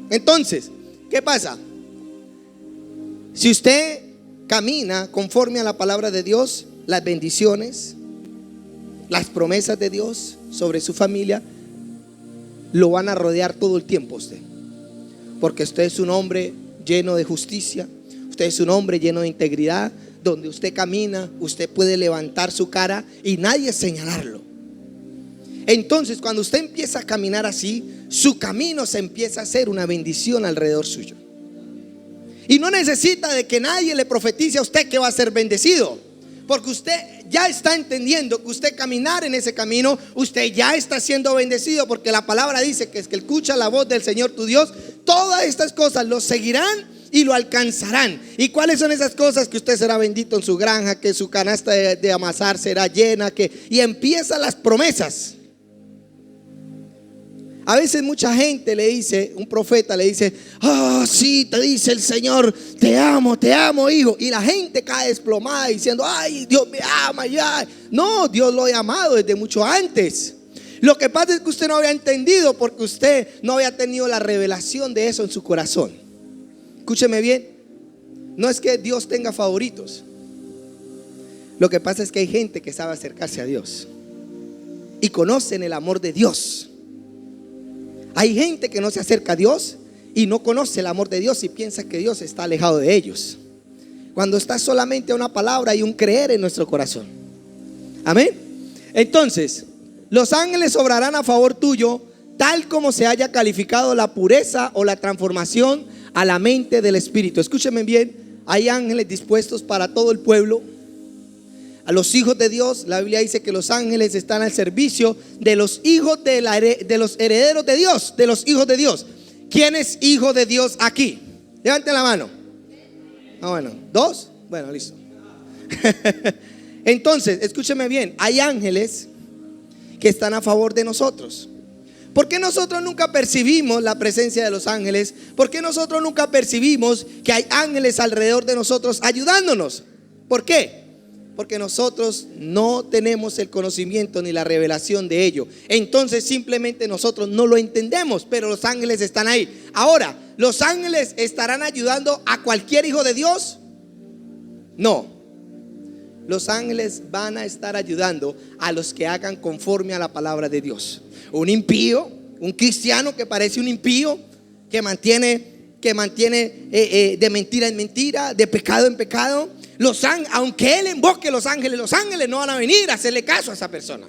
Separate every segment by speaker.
Speaker 1: Entonces, ¿qué pasa? Si usted camina conforme a la palabra de Dios, las bendiciones, las promesas de Dios sobre su familia lo van a rodear todo el tiempo a usted, porque usted es un hombre lleno de justicia, usted es un hombre lleno de integridad. Donde usted camina, usted puede levantar su cara y nadie señalarlo. Entonces, cuando usted empieza a caminar así, su camino se empieza a hacer una bendición alrededor suyo. Y no necesita de que nadie le profetice a usted que va a ser bendecido, porque usted ya está entendiendo que usted caminar en ese camino, usted ya está siendo bendecido, porque la palabra dice que es que escucha la voz del Señor tu Dios, todas estas cosas lo seguirán y lo alcanzarán. ¿Y cuáles son esas cosas? Que usted será bendito en su granja, que su canasta de amasar será llena, y empiezan las promesas. A veces mucha gente le dice, un profeta le dice: sí, te dice el Señor, te amo, hijo. Y la gente cae desplomada diciendo: ay, Dios me ama ya. No, Dios lo ha amado desde mucho antes. Lo que pasa es que usted no había entendido, porque usted no había tenido la revelación de eso en su corazón. Escúcheme bien, no es que Dios tenga favoritos. Lo que pasa es que hay gente que sabe acercarse a Dios y conocen el amor de Dios. Hay gente que no se acerca a Dios y no conoce el amor de Dios y piensa que Dios está alejado de ellos, cuando está solamente una palabra y un creer en nuestro corazón. Amén. Entonces, los ángeles obrarán a favor tuyo, tal como se haya calificado la pureza o la transformación a la mente del Espíritu. Escúchenme bien, hay ángeles dispuestos para todo el pueblo. A los hijos de Dios, la Biblia dice que los ángeles están al servicio de los hijos de los herederos de Dios, de los hijos de Dios. ¿Quién es hijo de Dios aquí? Levanten la mano. Bueno, ¿dos? Bueno, listo. Entonces, escúcheme bien, hay ángeles que están a favor de nosotros. ¿Por qué nosotros nunca percibimos la presencia de los ángeles? ¿Por qué nosotros nunca percibimos que hay ángeles alrededor de nosotros ayudándonos? ¿Por qué? Porque nosotros no tenemos el conocimiento ni la revelación de ello. Entonces simplemente nosotros no lo entendemos, pero los ángeles están ahí. Ahora, ¿los ángeles estarán ayudando a cualquier hijo de Dios? No. Los ángeles van a estar ayudando a los que hagan conforme a la palabra de Dios. Un impío, un cristiano que parece un impío, que mantiene de mentira en mentira, de pecado en pecado, aunque él invoque los ángeles no van a venir a hacerle caso a esa persona.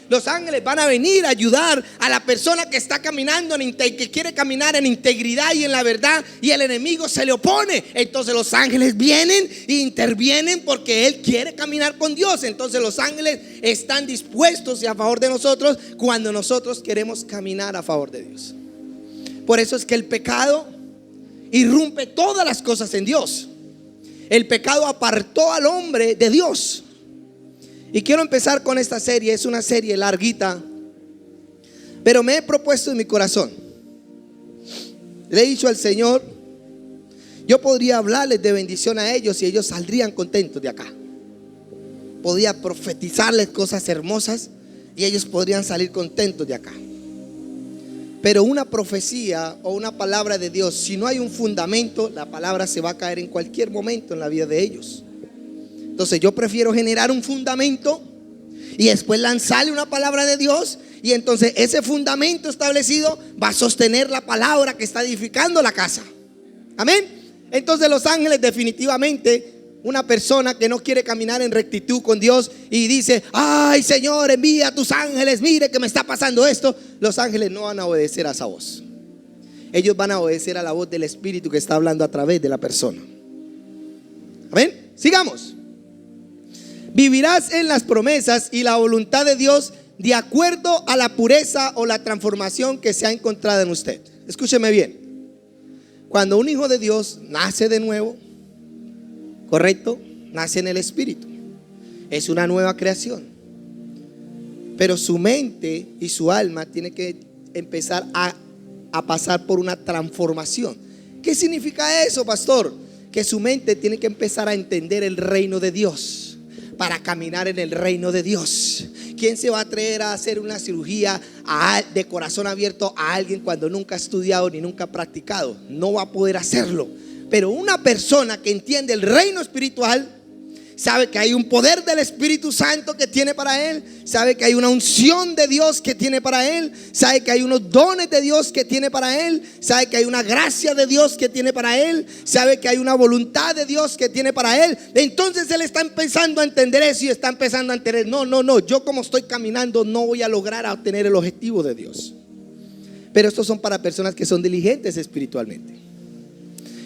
Speaker 1: Los ángeles van a venir a ayudar a la persona que está caminando, que quiere caminar en integridad y en la verdad, y el enemigo se le opone. Entonces los ángeles vienen e intervienen porque él quiere caminar con Dios. Entonces los ángeles están dispuestos y a favor de nosotros cuando nosotros queremos caminar a favor de Dios. Por eso es que el pecado irrumpe todas las cosas en Dios. El pecado apartó al hombre de Dios. Y quiero empezar con esta serie. Es una serie larguita, pero me he propuesto en mi corazón, le he dicho al Señor, yo podría hablarles de bendición a ellos y ellos saldrían contentos de acá. Podría profetizarles cosas hermosas y ellos podrían salir contentos de acá. Pero una profecía o una palabra de Dios, si no hay un fundamento, la palabra se va a caer en cualquier momento en la vida de ellos. Entonces yo prefiero generar un fundamento y después lanzarle una palabra de Dios, y entonces ese fundamento establecido va a sostener la palabra que está edificando la casa. Amén. Entonces los ángeles, definitivamente, una persona que no quiere caminar en rectitud con Dios y dice: ay, Señor, envía a tus ángeles, mire que me está pasando esto. Los ángeles no van a obedecer a esa voz. Ellos van a obedecer a la voz del Espíritu que está hablando a través de la persona. Amén. Sigamos. Vivirás en las promesas y la voluntad de Dios de acuerdo a la pureza o la transformación que se ha encontrado en usted. Escúcheme bien. Cuando un hijo de Dios nace de nuevo, correcto, nace en el Espíritu, es una nueva creación. Pero su mente y su alma tiene que empezar a pasar por una transformación. ¿Qué significa eso, pastor? Que su mente tiene que empezar a entender el reino de Dios, para caminar en el reino de Dios. ¿Quién se va a atrever a hacer una cirugía de corazón abierto a alguien cuando nunca ha estudiado ni nunca ha practicado? No va a poder hacerlo. Pero una persona que entiende el reino espiritual sabe que hay un poder del Espíritu Santo que tiene para él, sabe que hay una unción de Dios que tiene para él, sabe que hay unos dones de Dios que tiene para él, sabe que hay una gracia de Dios que tiene para él, sabe que hay una voluntad de Dios que tiene para él. Entonces él está empezando a entender eso y está empezando a entender, no, yo como estoy caminando no voy a lograr obtener el objetivo de Dios. Pero estos son para personas que son diligentes espiritualmente.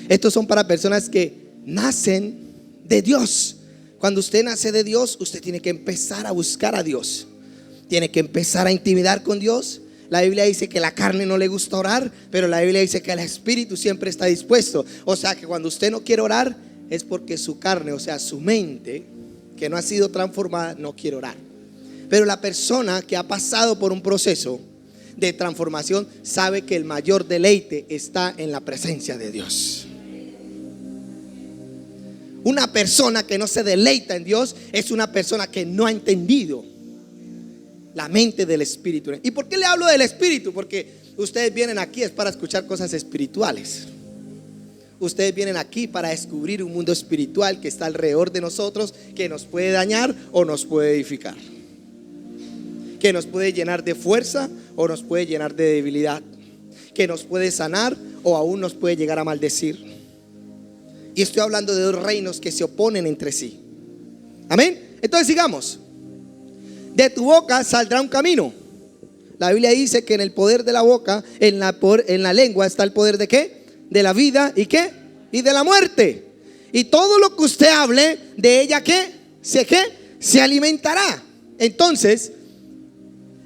Speaker 1: Estos son para personas que nacen de Dios. Cuando usted nace de Dios, usted tiene que empezar a buscar a Dios. Tiene que empezar a intimidar con Dios. La Biblia dice que la carne no le gusta orar, pero la Biblia dice que el espíritu siempre está dispuesto. O sea que cuando usted no quiere orar es porque su carne, o sea su mente, que no ha sido transformada, no quiere orar. Pero la persona que ha pasado por un proceso de transformación sabe que el mayor deleite está en la presencia de Dios. Una persona que no se deleita en Dios es una persona que no ha entendido la mente del Espíritu. ¿Y por qué le hablo del Espíritu? Porque ustedes vienen aquí es para escuchar cosas espirituales. Ustedes vienen aquí para descubrir un mundo espiritual que está alrededor de nosotros, que nos puede dañar o nos puede edificar, que nos puede llenar de fuerza o nos puede llenar de debilidad, que nos puede sanar o aún nos puede llegar a maldecir. Y estoy hablando de dos reinos que se oponen entre sí. Amén. Entonces sigamos. De tu boca saldrá un camino. La Biblia dice que en el poder de la boca, en la lengua está el poder de ¿qué? De la vida y ¿qué? Y de la muerte. Y todo lo que usted hable de ella ¿qué? Se alimentará. Entonces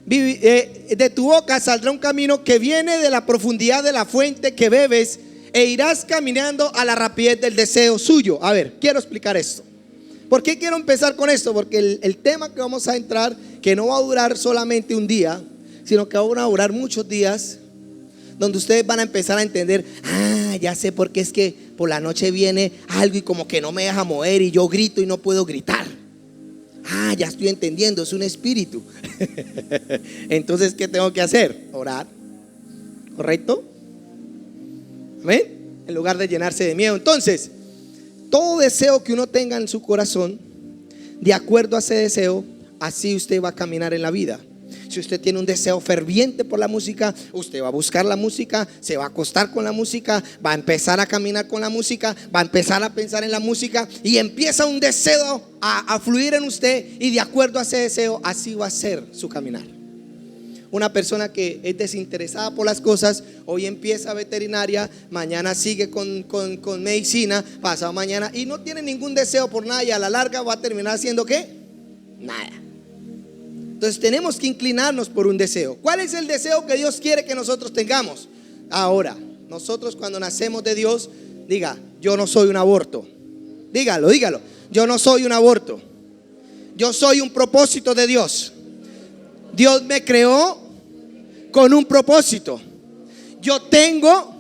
Speaker 1: de tu boca saldrá un camino que viene de la profundidad de la fuente que bebes, e irás caminando a la rapidez del deseo suyo. A ver, quiero explicar esto. ¿Por qué quiero empezar con esto? Porque el tema que vamos a entrar, que no va a durar solamente un día, sino que va a durar muchos días, donde ustedes van a empezar a entender, ya sé por qué es que por la noche viene algo y como que no me deja mover y yo grito y no puedo gritar. Ya estoy entendiendo, es un espíritu. Entonces, ¿qué tengo que hacer? Orar. ¿Correcto? ¿Amén? En lugar de llenarse de miedo. Entonces, todo deseo que uno tenga en su corazón, de acuerdo a ese deseo, así usted va a caminar en la vida. Si usted tiene un deseo ferviente por la música, usted va a buscar la música, se va a acostar con la música, va a empezar a caminar con la música, va a empezar a pensar en la música y empieza un deseo a fluir en usted, y de acuerdo a ese deseo, así va a ser su caminar. Una persona que es desinteresada por las cosas, hoy empieza veterinaria, mañana sigue con medicina, pasado mañana, y no tiene ningún deseo por nada, y a la larga va a terminar haciendo ¿qué? Nada. Entonces tenemos que inclinarnos por un deseo. ¿Cuál es el deseo que Dios quiere que nosotros tengamos? Ahora, nosotros cuando nacemos de Dios, diga, yo no soy un aborto. Dígalo, yo no soy un aborto. Yo soy un propósito de Dios. Dios me creó con un propósito. Yo tengo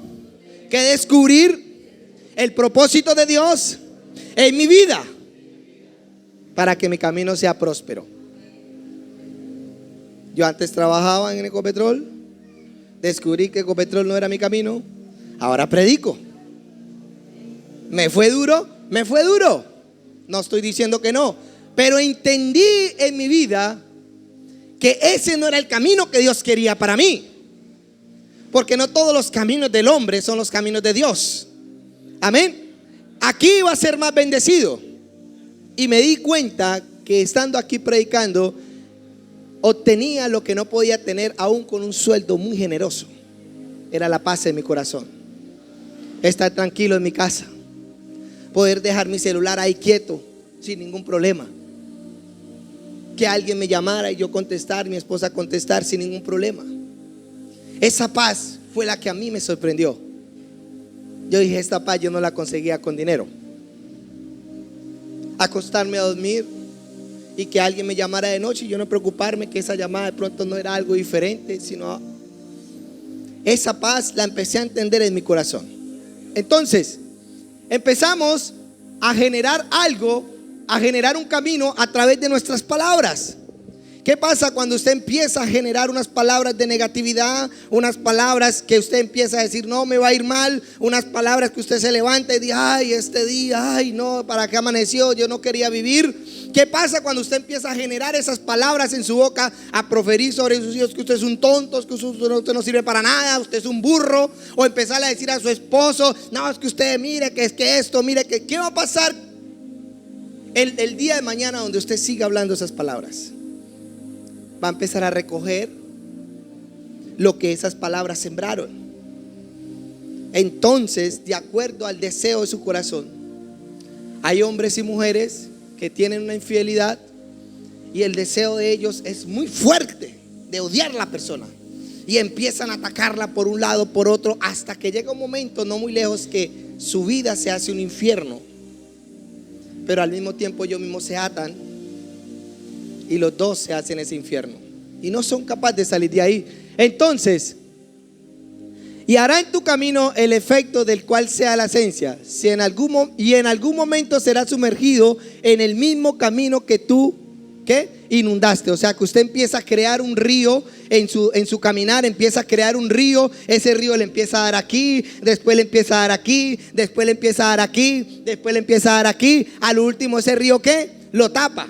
Speaker 1: que descubrir el propósito de Dios en mi vida para que mi camino sea próspero. Yo antes trabajaba en Ecopetrol, descubrí que Ecopetrol no era mi camino, ahora predico. ¿Me fue duro? No estoy diciendo que no, pero entendí en mi vida que ese no era el camino que Dios quería para mí, porque no todos los caminos del hombre son los caminos de Dios. Amén. Aquí iba a ser más bendecido, y me di cuenta que estando aquí predicando obtenía lo que no podía tener aún con un sueldo muy generoso. Era la paz en mi corazón, estar tranquilo en mi casa, poder dejar mi celular ahí quieto sin ningún problema, que alguien me llamara y yo contestar, mi esposa contestar sin ningún problema. Esa paz fue la que a mí me sorprendió. Yo dije, esta paz yo no la conseguía con dinero. Acostarme a dormir y que alguien me llamara de noche y yo no preocuparme que esa llamada de pronto no era algo diferente, sino esa paz la empecé a entender en mi corazón. Entonces empezamos a generar algo, a generar un camino a través de nuestras palabras. ¿Qué pasa cuando usted empieza a generar unas palabras de negatividad? Unas palabras que usted empieza a decir, no, me va a ir mal. Unas palabras que usted se levanta y dice, ay, este día, ay, no, ¿para qué amaneció? Yo no quería vivir. ¿Qué pasa cuando usted empieza a generar esas palabras en su boca, a proferir sobre sus hijos que usted es un tonto, que usted no sirve para nada, usted es un burro? O empezar a decir a su esposo, no, es que usted mire que es que esto, mire que, ¿qué va a pasar el día de mañana donde usted siga hablando esas palabras? Va a empezar a recoger lo que esas palabras sembraron. Entonces, de acuerdo al deseo de su corazón, hay hombres y mujeres que tienen una infidelidad y el deseo de ellos es muy fuerte de odiar a la persona y empiezan a atacarla por un lado, por otro, hasta que llega un momento no muy lejos que su vida se hace un infierno, pero al mismo tiempo ellos mismos se atan y los dos se hacen ese infierno y no son capaces de salir de ahí. Entonces, y hará en tu camino el efecto del cual sea la esencia, en algún momento será sumergido en el mismo camino que tú inundaste. O sea que usted empieza a crear un río en su caminar, empieza a crear un río. Ese río le empieza a dar aquí, después le empieza a dar aquí, después le empieza a dar aquí, después le empieza a dar aquí. Al último ese río lo tapa.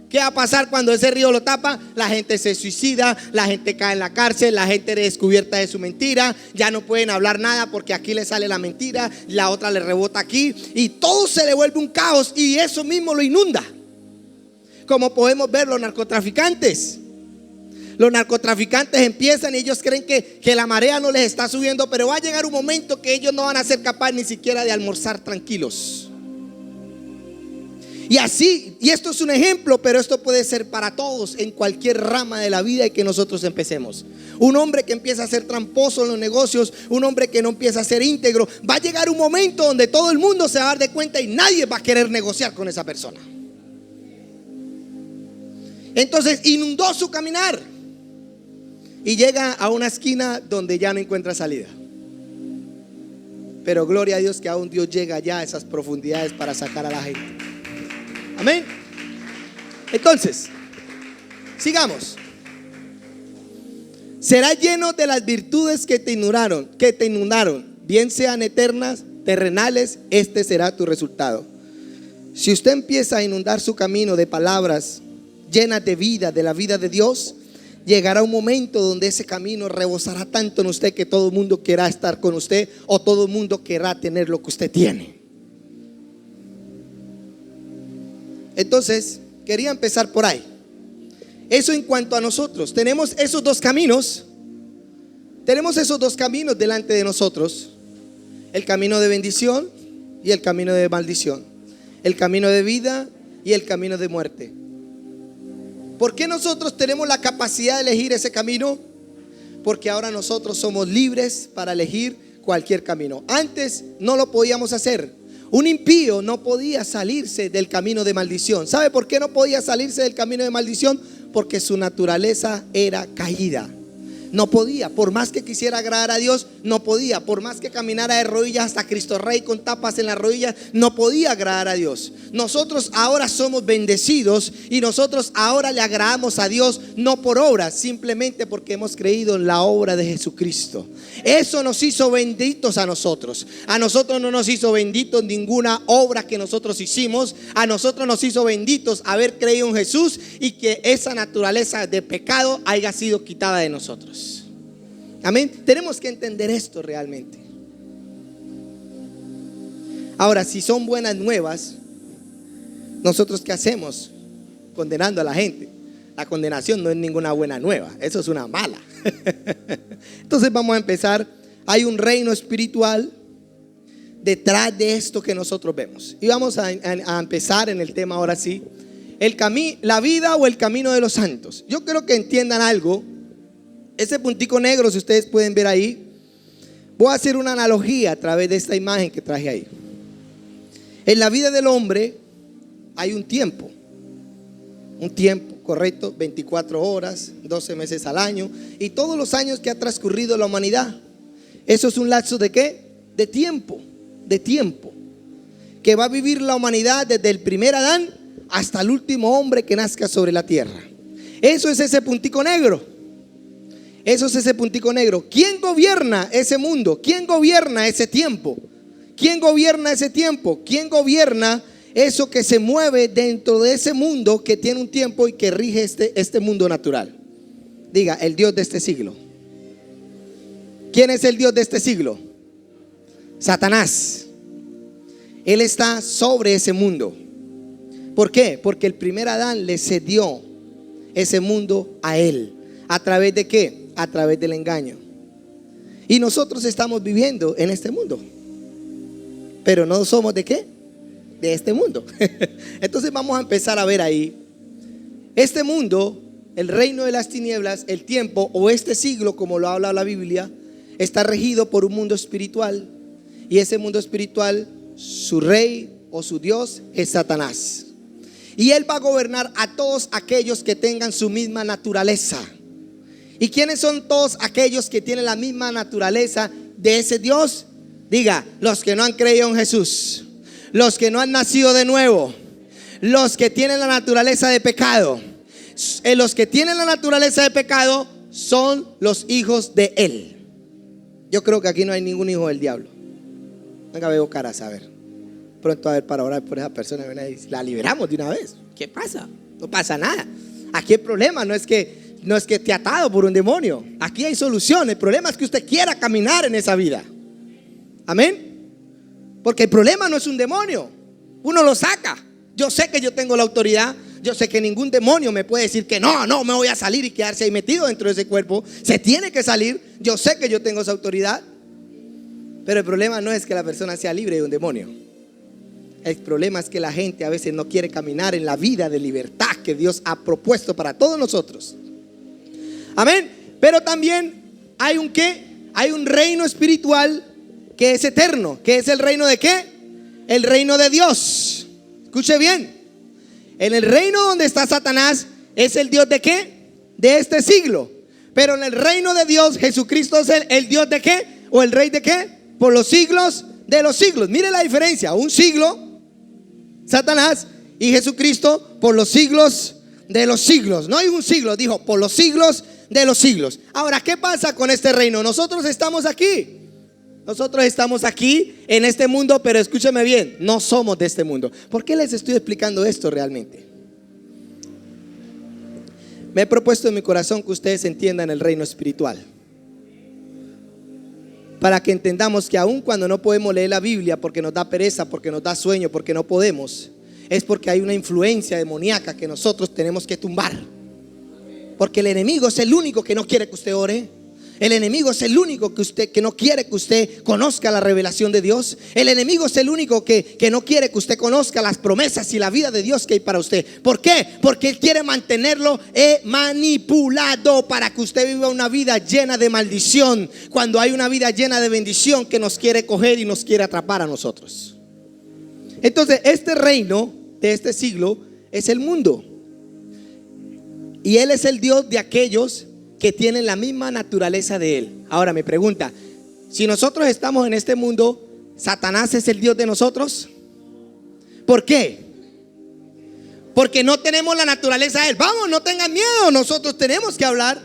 Speaker 1: ¿Qué va a pasar cuando ese río lo tapa? La gente se suicida, la gente cae en la cárcel, la gente descubierta de su mentira, ya no pueden hablar nada porque aquí le sale la mentira, la otra le rebota aquí y todo se le vuelve un caos y eso mismo lo inunda. Como podemos ver, los narcotraficantes empiezan y ellos creen que la marea no les está subiendo, pero va a llegar un momento que ellos no van a ser capaces ni siquiera de almorzar tranquilos. Y así, y esto es un ejemplo, pero esto puede ser para todos en cualquier rama de la vida y que nosotros empecemos. Un hombre que empieza a ser tramposo en los negocios, un hombre que no empieza a ser íntegro, va a llegar un momento donde todo el mundo se va a dar de cuenta y nadie va a querer negociar con esa persona. Entonces inundó su caminar y llega a una esquina donde ya no encuentra salida. Pero gloria a Dios que aún Dios llega ya a esas profundidades para sacar a la gente. Amén. Entonces, sigamos. Será lleno de las virtudes que te inundaron, bien sean eternas, terrenales, este será tu resultado. Si usted empieza a inundar su camino de palabras llenas de vida, de la vida de Dios, llegará un momento donde ese camino rebosará tanto en usted que todo el mundo querrá estar con usted o todo el mundo querrá tener lo que usted tiene. Entonces, quería empezar por ahí. Eso en cuanto a nosotros. Tenemos esos dos caminos delante de nosotros. El camino de bendición y el camino de maldición. El camino de vida y el camino de muerte. ¿Por qué nosotros tenemos la capacidad de elegir ese camino? Porque ahora nosotros somos libres para elegir cualquier camino. Antes no lo podíamos hacer. Un impío no podía salirse del camino de maldición. ¿Sabe por qué no podía salirse del camino de maldición? Porque su naturaleza era caída. No podía, por más que quisiera agradar a Dios, no podía. Por más que caminara de rodillas hasta Cristo Rey con tapas en las rodillas, no podía agradar a Dios. Nosotros ahora somos bendecidos y nosotros ahora le agradamos a Dios no por obras, simplemente porque hemos creído en la obra de Jesucristo. Eso nos hizo benditos a nosotros. A nosotros no nos hizo benditos ninguna obra que nosotros hicimos. A nosotros nos hizo benditos haber creído en Jesús y que esa naturaleza de pecado haya sido quitada de nosotros. Amén. Tenemos que entender esto realmente. Ahora, si son buenas nuevas, ¿nosotros qué hacemos? Condenando a la gente. La condenación no es ninguna buena nueva, eso es una mala. Entonces vamos a empezar. Hay un reino espiritual detrás de esto que nosotros vemos. Y vamos a empezar en el tema ahora sí. La vida o el camino de los santos. Yo quiero que entiendan algo. Ese puntico negro, si ustedes pueden ver ahí, voy a hacer una analogía a través de esta imagen que traje ahí. En la vida del hombre hay un tiempo, correcto, 24 horas, 12 meses al año y todos los años que ha transcurrido la humanidad. Eso es un lapso ¿de qué? De tiempo, que va a vivir la humanidad desde el primer Adán hasta el último hombre que nazca sobre la tierra. Eso es ese puntico negro. Eso es ese puntico negro. ¿Quién gobierna ese mundo? ¿Quién gobierna ese tiempo? ¿Quién gobierna ese tiempo? ¿Quién gobierna eso que se mueve dentro de ese mundo que tiene un tiempo y que rige este mundo natural? Diga, el Dios de este siglo. ¿Quién es el Dios de este siglo? Satanás. Él está sobre ese mundo. ¿Por qué? Porque el primer Adán le cedió ese mundo a él. ¿A través de qué? A través del engaño. Y nosotros estamos viviendo en este mundo, pero no somos ¿de qué? De este mundo. Entonces vamos a empezar a ver ahí. Este mundo, el reino de las tinieblas, el tiempo o este siglo, como lo habla la Biblia, está regido por un mundo espiritual. Y ese mundo espiritual, su rey o su Dios es Satanás. Y él va a gobernar a todos aquellos que tengan su misma naturaleza. ¿Y quiénes son todos aquellos que tienen la misma naturaleza de ese Dios? Diga, los que no han creído en Jesús, los que no han nacido de nuevo, los que tienen la naturaleza de pecado. Los que tienen la naturaleza de pecado son los hijos de él. Yo creo que aquí no hay ningún hijo del diablo. Venga, veo caras, a ver. Pronto a ver para orar por esa persona. La liberamos de una vez. ¿Qué pasa? No pasa nada. Aquí el problema no es que esté atado por un demonio. Aquí hay solución. El problema es que usted quiera caminar en esa vida. Amén. Porque el problema no es un demonio. Uno lo saca. Yo sé que yo tengo la autoridad. Yo sé que ningún demonio me puede decir que no me voy a salir y quedarse ahí metido dentro de ese cuerpo. Se tiene que salir. Yo sé que yo tengo esa autoridad. Pero el problema no es que la persona sea libre de un demonio. El problema es que la gente a veces no quiere caminar en la vida de libertad que Dios ha propuesto para todos nosotros. Amén. Pero también hay un ¿qué? Hay un reino espiritual que es eterno. ¿Que es el reino de qué? El reino de Dios. Escuche bien. En el reino donde está Satanás es el Dios de qué? De este siglo. Pero en el reino de Dios, Jesucristo es el Dios de qué? ¿O el rey de qué? Por los siglos de los siglos. Mire la diferencia. Un siglo, Satanás, y Jesucristo por los siglos de los siglos. No hay un siglo, dijo por los siglos de los siglos. Ahora, ¿qué pasa con este reino? Nosotros estamos aquí. Nosotros estamos aquí en este mundo, pero escúcheme bien, no somos de este mundo. ¿Por qué les estoy explicando esto realmente? Me he propuesto en mi corazón que ustedes entiendan el reino espiritual, para que entendamos que aun cuando no podemos leer la Biblia porque nos da pereza, porque nos da sueño, porque no podemos, es porque hay una influencia demoníaca que nosotros tenemos que tumbar. Porque el enemigo es el único que no quiere que usted ore. El enemigo es el único que no quiere que usted conozca la revelación de Dios. El enemigo es el único que no quiere que usted conozca las promesas y la vida de Dios que hay para usted. ¿Por qué? Porque él quiere mantenerlo manipulado para que usted viva una vida llena de maldición, cuando hay una vida llena de bendición que nos quiere coger y nos quiere atrapar a nosotros. Entonces, este reino de este siglo es el mundo. Y él es el Dios de aquellos que tienen la misma naturaleza de él. Ahora me pregunta, si nosotros estamos en este mundo, ¿Satanás es el Dios de nosotros? ¿Por qué? Porque no tenemos la naturaleza de él. Vamos, no tengan miedo, nosotros tenemos que hablar.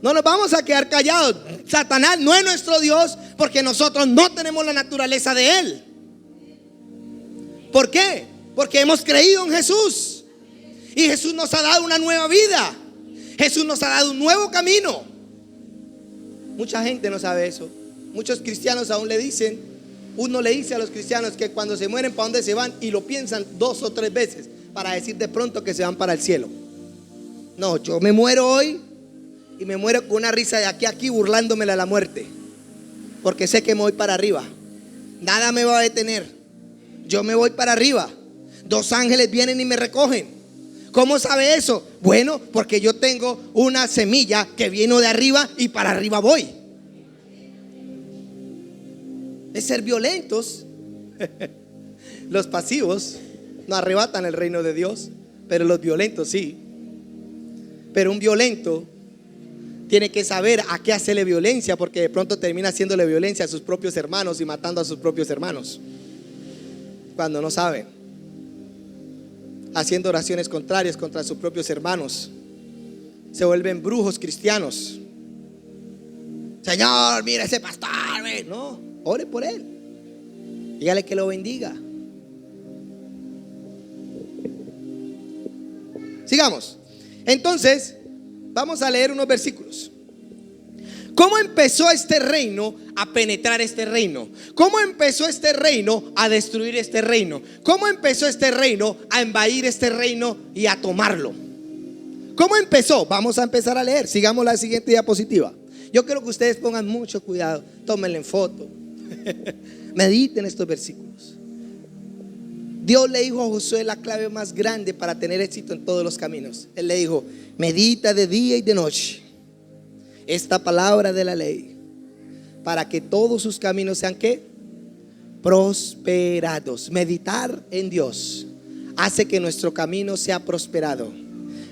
Speaker 1: No nos vamos a quedar callados. Satanás no es nuestro Dios porque nosotros no tenemos la naturaleza de él. ¿Por qué? Porque hemos creído en Jesús. Y Jesús nos ha dado una nueva vida. Jesús nos ha dado un nuevo camino. Mucha gente no sabe eso. Muchos cristianos aún le dicen, uno le dice a los cristianos que cuando se mueren, ¿para dónde se van? Y lo piensan 2 o 3 veces para decir de pronto que se van para el cielo. No, yo me muero hoy y me muero con una risa de aquí a aquí, burlándomela a la muerte, porque sé que me voy para arriba. Nada me va a detener. Yo me voy para arriba. 2 ángeles vienen y me recogen. ¿Cómo sabe eso? Bueno, porque yo tengo una semilla que vino de arriba y para arriba voy. Es ser violentos. Los pasivos no arrebatan el reino de Dios, pero los violentos sí. Pero un violento tiene que saber a qué hacerle violencia, porque de pronto termina haciéndole violencia a sus propios hermanos y matando a sus propios hermanos cuando no saben. haciendo oraciones contrarias contra sus propios hermanos. Se vuelven brujos cristianos. Señor, mira ese pastor. No, ore por él. Dígale que lo bendiga. Sigamos. Entonces, vamos a leer unos versículos. ¿Cómo empezó este reino a penetrar este reino? ¿Cómo empezó este reino a destruir este reino? ¿Cómo empezó este reino a invadir este reino y a tomarlo? ¿Cómo empezó? Vamos a empezar a leer. Sigamos la siguiente diapositiva. Yo quiero que ustedes pongan mucho cuidado. Tómenle en foto. Mediten estos versículos. Dios le dijo a Josué la clave más grande para tener éxito en todos los caminos. Él le dijo: medita de día y de noche esta palabra de la ley, para que todos sus caminos sean ¿qué? Prosperados. Meditar en Dios hace que nuestro camino sea prosperado.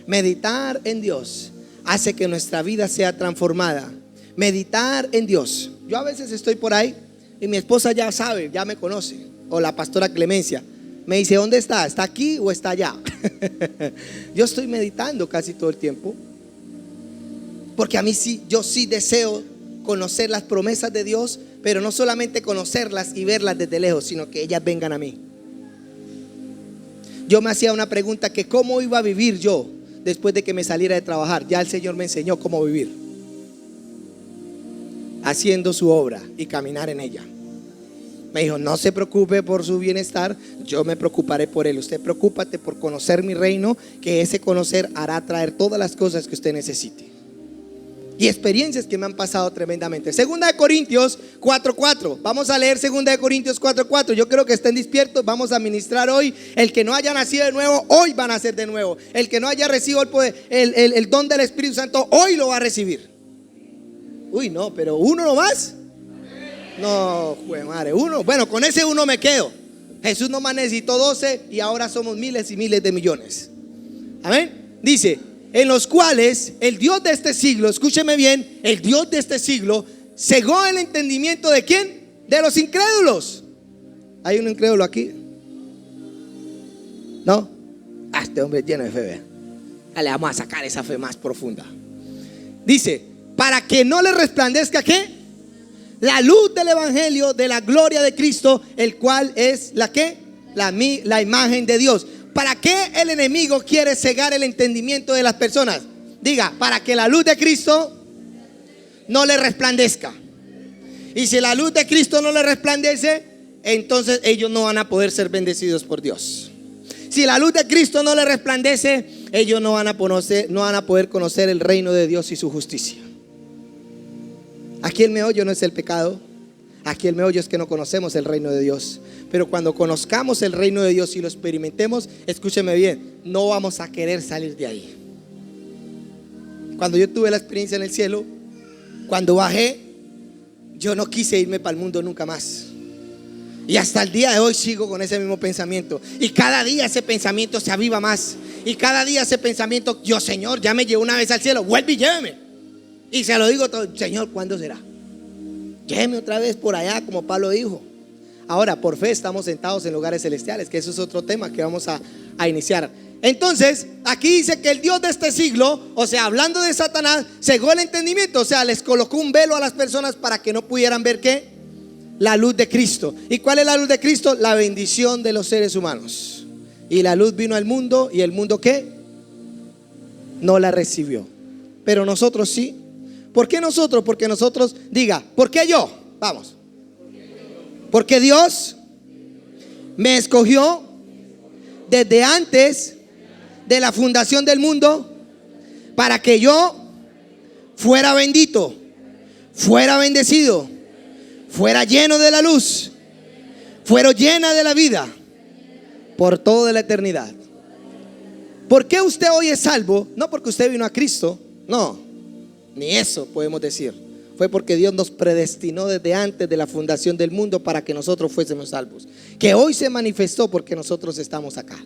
Speaker 1: Meditar en Dios hace que nuestra vida sea transformada. Meditar en Dios. Yo a veces estoy por ahí y mi esposa ya sabe, ya me conoce, o la pastora Clemencia me dice: ¿dónde está? ¿Está aquí o está allá? Yo estoy meditando casi todo el tiempo, porque a mí sí, yo sí deseo conocer las promesas de Dios, pero no solamente conocerlas y verlas desde lejos, sino que ellas vengan a mí. Yo me hacía una pregunta: que cómo iba a vivir yo después de que me saliera de trabajar. Ya el Señor me enseñó cómo vivir, haciendo su obra y caminar en ella. Me dijo: no se preocupe por su bienestar, yo me preocuparé por él. Usted preocúpate por conocer mi reino, que ese conocer hará traer todas las cosas que usted necesite. Y experiencias que me han pasado tremendamente. Segunda de Corintios 4:4. Vamos a leer Segunda de Corintios 4:4. Yo creo que estén despiertos. Vamos a ministrar hoy. El que no haya nacido de nuevo, hoy va a nacer de nuevo. El que no haya recibido el poder, el don del Espíritu Santo, hoy lo va a recibir. Uy, no, pero uno nomás. No, jue madre, uno. Bueno, con ese uno me quedo. Jesús nomás necesitó 12 y ahora somos miles y miles de millones. Amén. Dice: en los cuales el Dios de este siglo, escúcheme bien, el Dios de este siglo cegó el entendimiento ¿de quién? De los incrédulos. ¿Hay un incrédulo aquí? ¿No? Este hombre es lleno de fe, ¿ve? Le vamos a sacar esa fe más profunda. Dice: para que no le resplandezca ¿qué? La luz del evangelio de la gloria de Cristo, el cual es la ¿qué? La imagen de Dios. ¿Para qué el enemigo quiere cegar el entendimiento de las personas? Diga: para que la luz de Cristo no le resplandezca. Y si la luz de Cristo no le resplandece, entonces ellos no van a poder ser bendecidos por Dios. Si la luz de Cristo no le resplandece, ellos no van a poder conocer el reino de Dios y su justicia. Aquí el meollo no es el pecado. Aquí el meollo es que no conocemos el reino de Dios. Pero cuando conozcamos el reino de Dios y lo experimentemos, escúcheme bien, no vamos a querer salir de ahí. Cuando yo tuve la experiencia en el cielo, cuando bajé, yo no quise irme para el mundo nunca más. Y hasta el día de hoy sigo con ese mismo pensamiento. Y cada día ese pensamiento se aviva más. Y cada día ese pensamiento: yo, Señor, ya me llevé una vez al cielo, vuelve y lléveme. Y se lo digo todo: Señor, ¿cuándo será? Lléveme otra vez por allá, como Pablo dijo. Ahora, por fe estamos sentados en lugares celestiales, que eso es otro tema que vamos a iniciar. Entonces, aquí dice que el Dios de este siglo, o sea, hablando de Satanás, cegó el entendimiento. O sea, les colocó un velo a las personas para que no pudieran ver ¿qué? La luz de Cristo. ¿Y cuál es la luz de Cristo? La bendición de los seres humanos. Y la luz vino al mundo, y el mundo ¿qué? No la recibió. Pero nosotros sí. ¿Por qué nosotros? Porque nosotros, diga, ¿por qué yo? Vamos. Porque Dios me escogió desde antes de la fundación del mundo para que yo fuera bendito, fuera bendecido, fuera lleno de la luz, fuera llena de la vida por toda la eternidad. ¿Por qué usted hoy es salvo? No porque usted vino a Cristo, no. Ni eso podemos decir. Fue porque Dios nos predestinó desde antes de la fundación del mundo para que nosotros fuésemos salvos. Que hoy se manifestó porque nosotros estamos acá.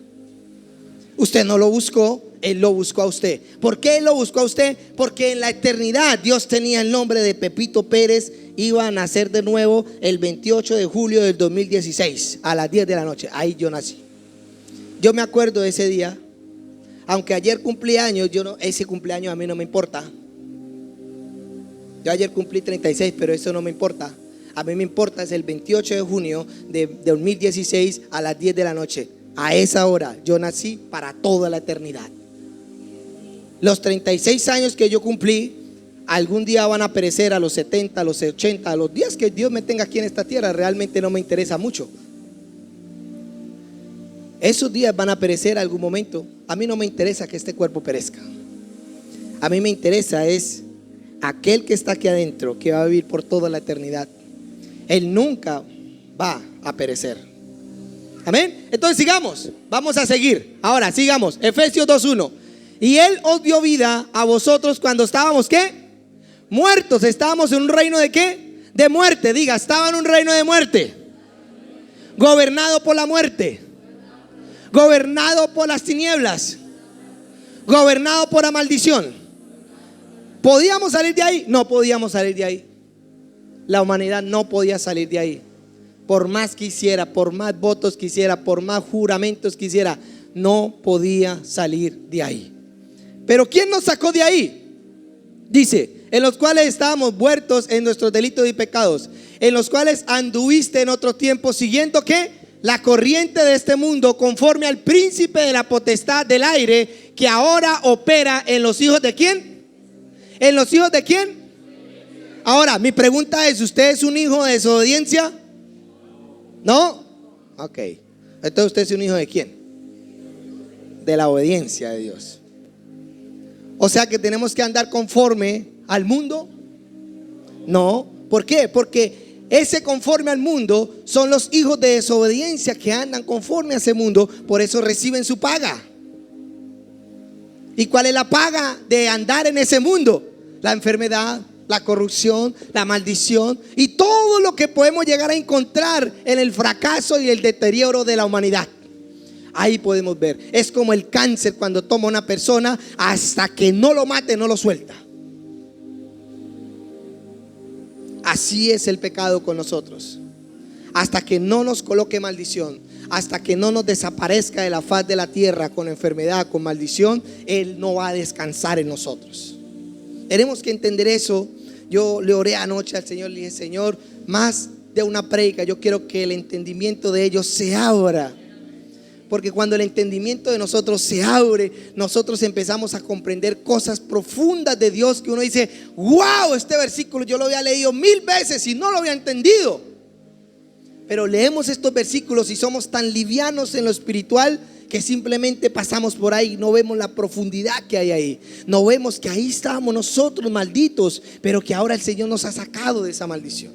Speaker 1: Usted no lo buscó, Él lo buscó a usted. ¿Por qué Él lo buscó a usted? Porque en la eternidad Dios tenía el nombre de Pepito Pérez. Iba a nacer de nuevo el 28 de julio del 2016 a las 10 de la noche. Ahí yo nací. Yo me acuerdo de ese día, aunque ayer cumplí años, ese cumpleaños a mí no me importa. Yo ayer cumplí 36, pero eso no me importa. A mí me importa es el 28 de junio de 2016 a las 10 de la noche. A esa hora yo nací para toda la eternidad. Los 36 años que yo cumplí, algún día van a perecer, a los 70, a los 80, a los días que Dios me tenga aquí en esta tierra, realmente no me interesa mucho. Esos días van a perecer algún momento. A mí no me interesa que este cuerpo perezca. A mí me interesa es aquel que está aquí adentro, que va a vivir por toda la eternidad. Él nunca va a perecer. Amén. Entonces sigamos, vamos a seguir. Ahora sigamos, Efesios 2:1. Y Él os dio vida a vosotros cuando estábamos ¿qué? Muertos. Estábamos en un reino de ¿qué? De muerte. Diga, estaba en un reino de muerte, gobernado por la muerte, gobernado por las tinieblas, gobernado por la maldición. ¿Podíamos salir de ahí? No podíamos salir de ahí. La humanidad no podía salir de ahí. Por más quisiera, por más votos quisiera, por más juramentos quisiera, no podía salir de ahí. Pero ¿quién nos sacó de ahí? Dice, en los cuales estábamos muertos en nuestros delitos y pecados, en los cuales anduviste en otro tiempo siguiendo ¿qué? La corriente de este mundo, conforme al príncipe de la potestad del aire, que ahora opera en los hijos ¿de quién? ¿En los hijos de quién? Ahora, mi pregunta es, ¿usted es un hijo de desobediencia? ¿No? Ok. Entonces, ¿usted es un hijo de quién? De la obediencia de Dios. O sea que tenemos que andar conforme al mundo. No. ¿Por qué? Porque ese conforme al mundo son los hijos de desobediencia que andan conforme a ese mundo. Por eso reciben su paga. ¿Y cuál es la paga de andar en ese mundo? La enfermedad, la corrupción, la maldición y todo lo que podemos llegar a encontrar en el fracaso y el deterioro de la humanidad. Ahí podemos ver, es como el cáncer cuando toma una persona, hasta que no lo mate no lo suelta. Así es el pecado con nosotros. Hasta que no nos coloque maldición, hasta que no nos desaparezca de la faz de la tierra con enfermedad, con maldición, Él no va a descansar en nosotros. Tenemos que entender eso. Yo le oré anoche al Señor, le dije, Señor, más de una prédica, yo quiero que el entendimiento de ellos se abra. Porque cuando el entendimiento de nosotros se abre, nosotros empezamos a comprender cosas profundas de Dios que uno dice, wow, este versículo yo lo había leído 1000 veces y no lo había entendido. Pero leemos estos versículos y somos tan livianos en lo espiritual que simplemente pasamos por ahí, no vemos la profundidad que hay ahí, no vemos que ahí estábamos nosotros malditos, pero que ahora el Señor nos ha sacado de esa maldición.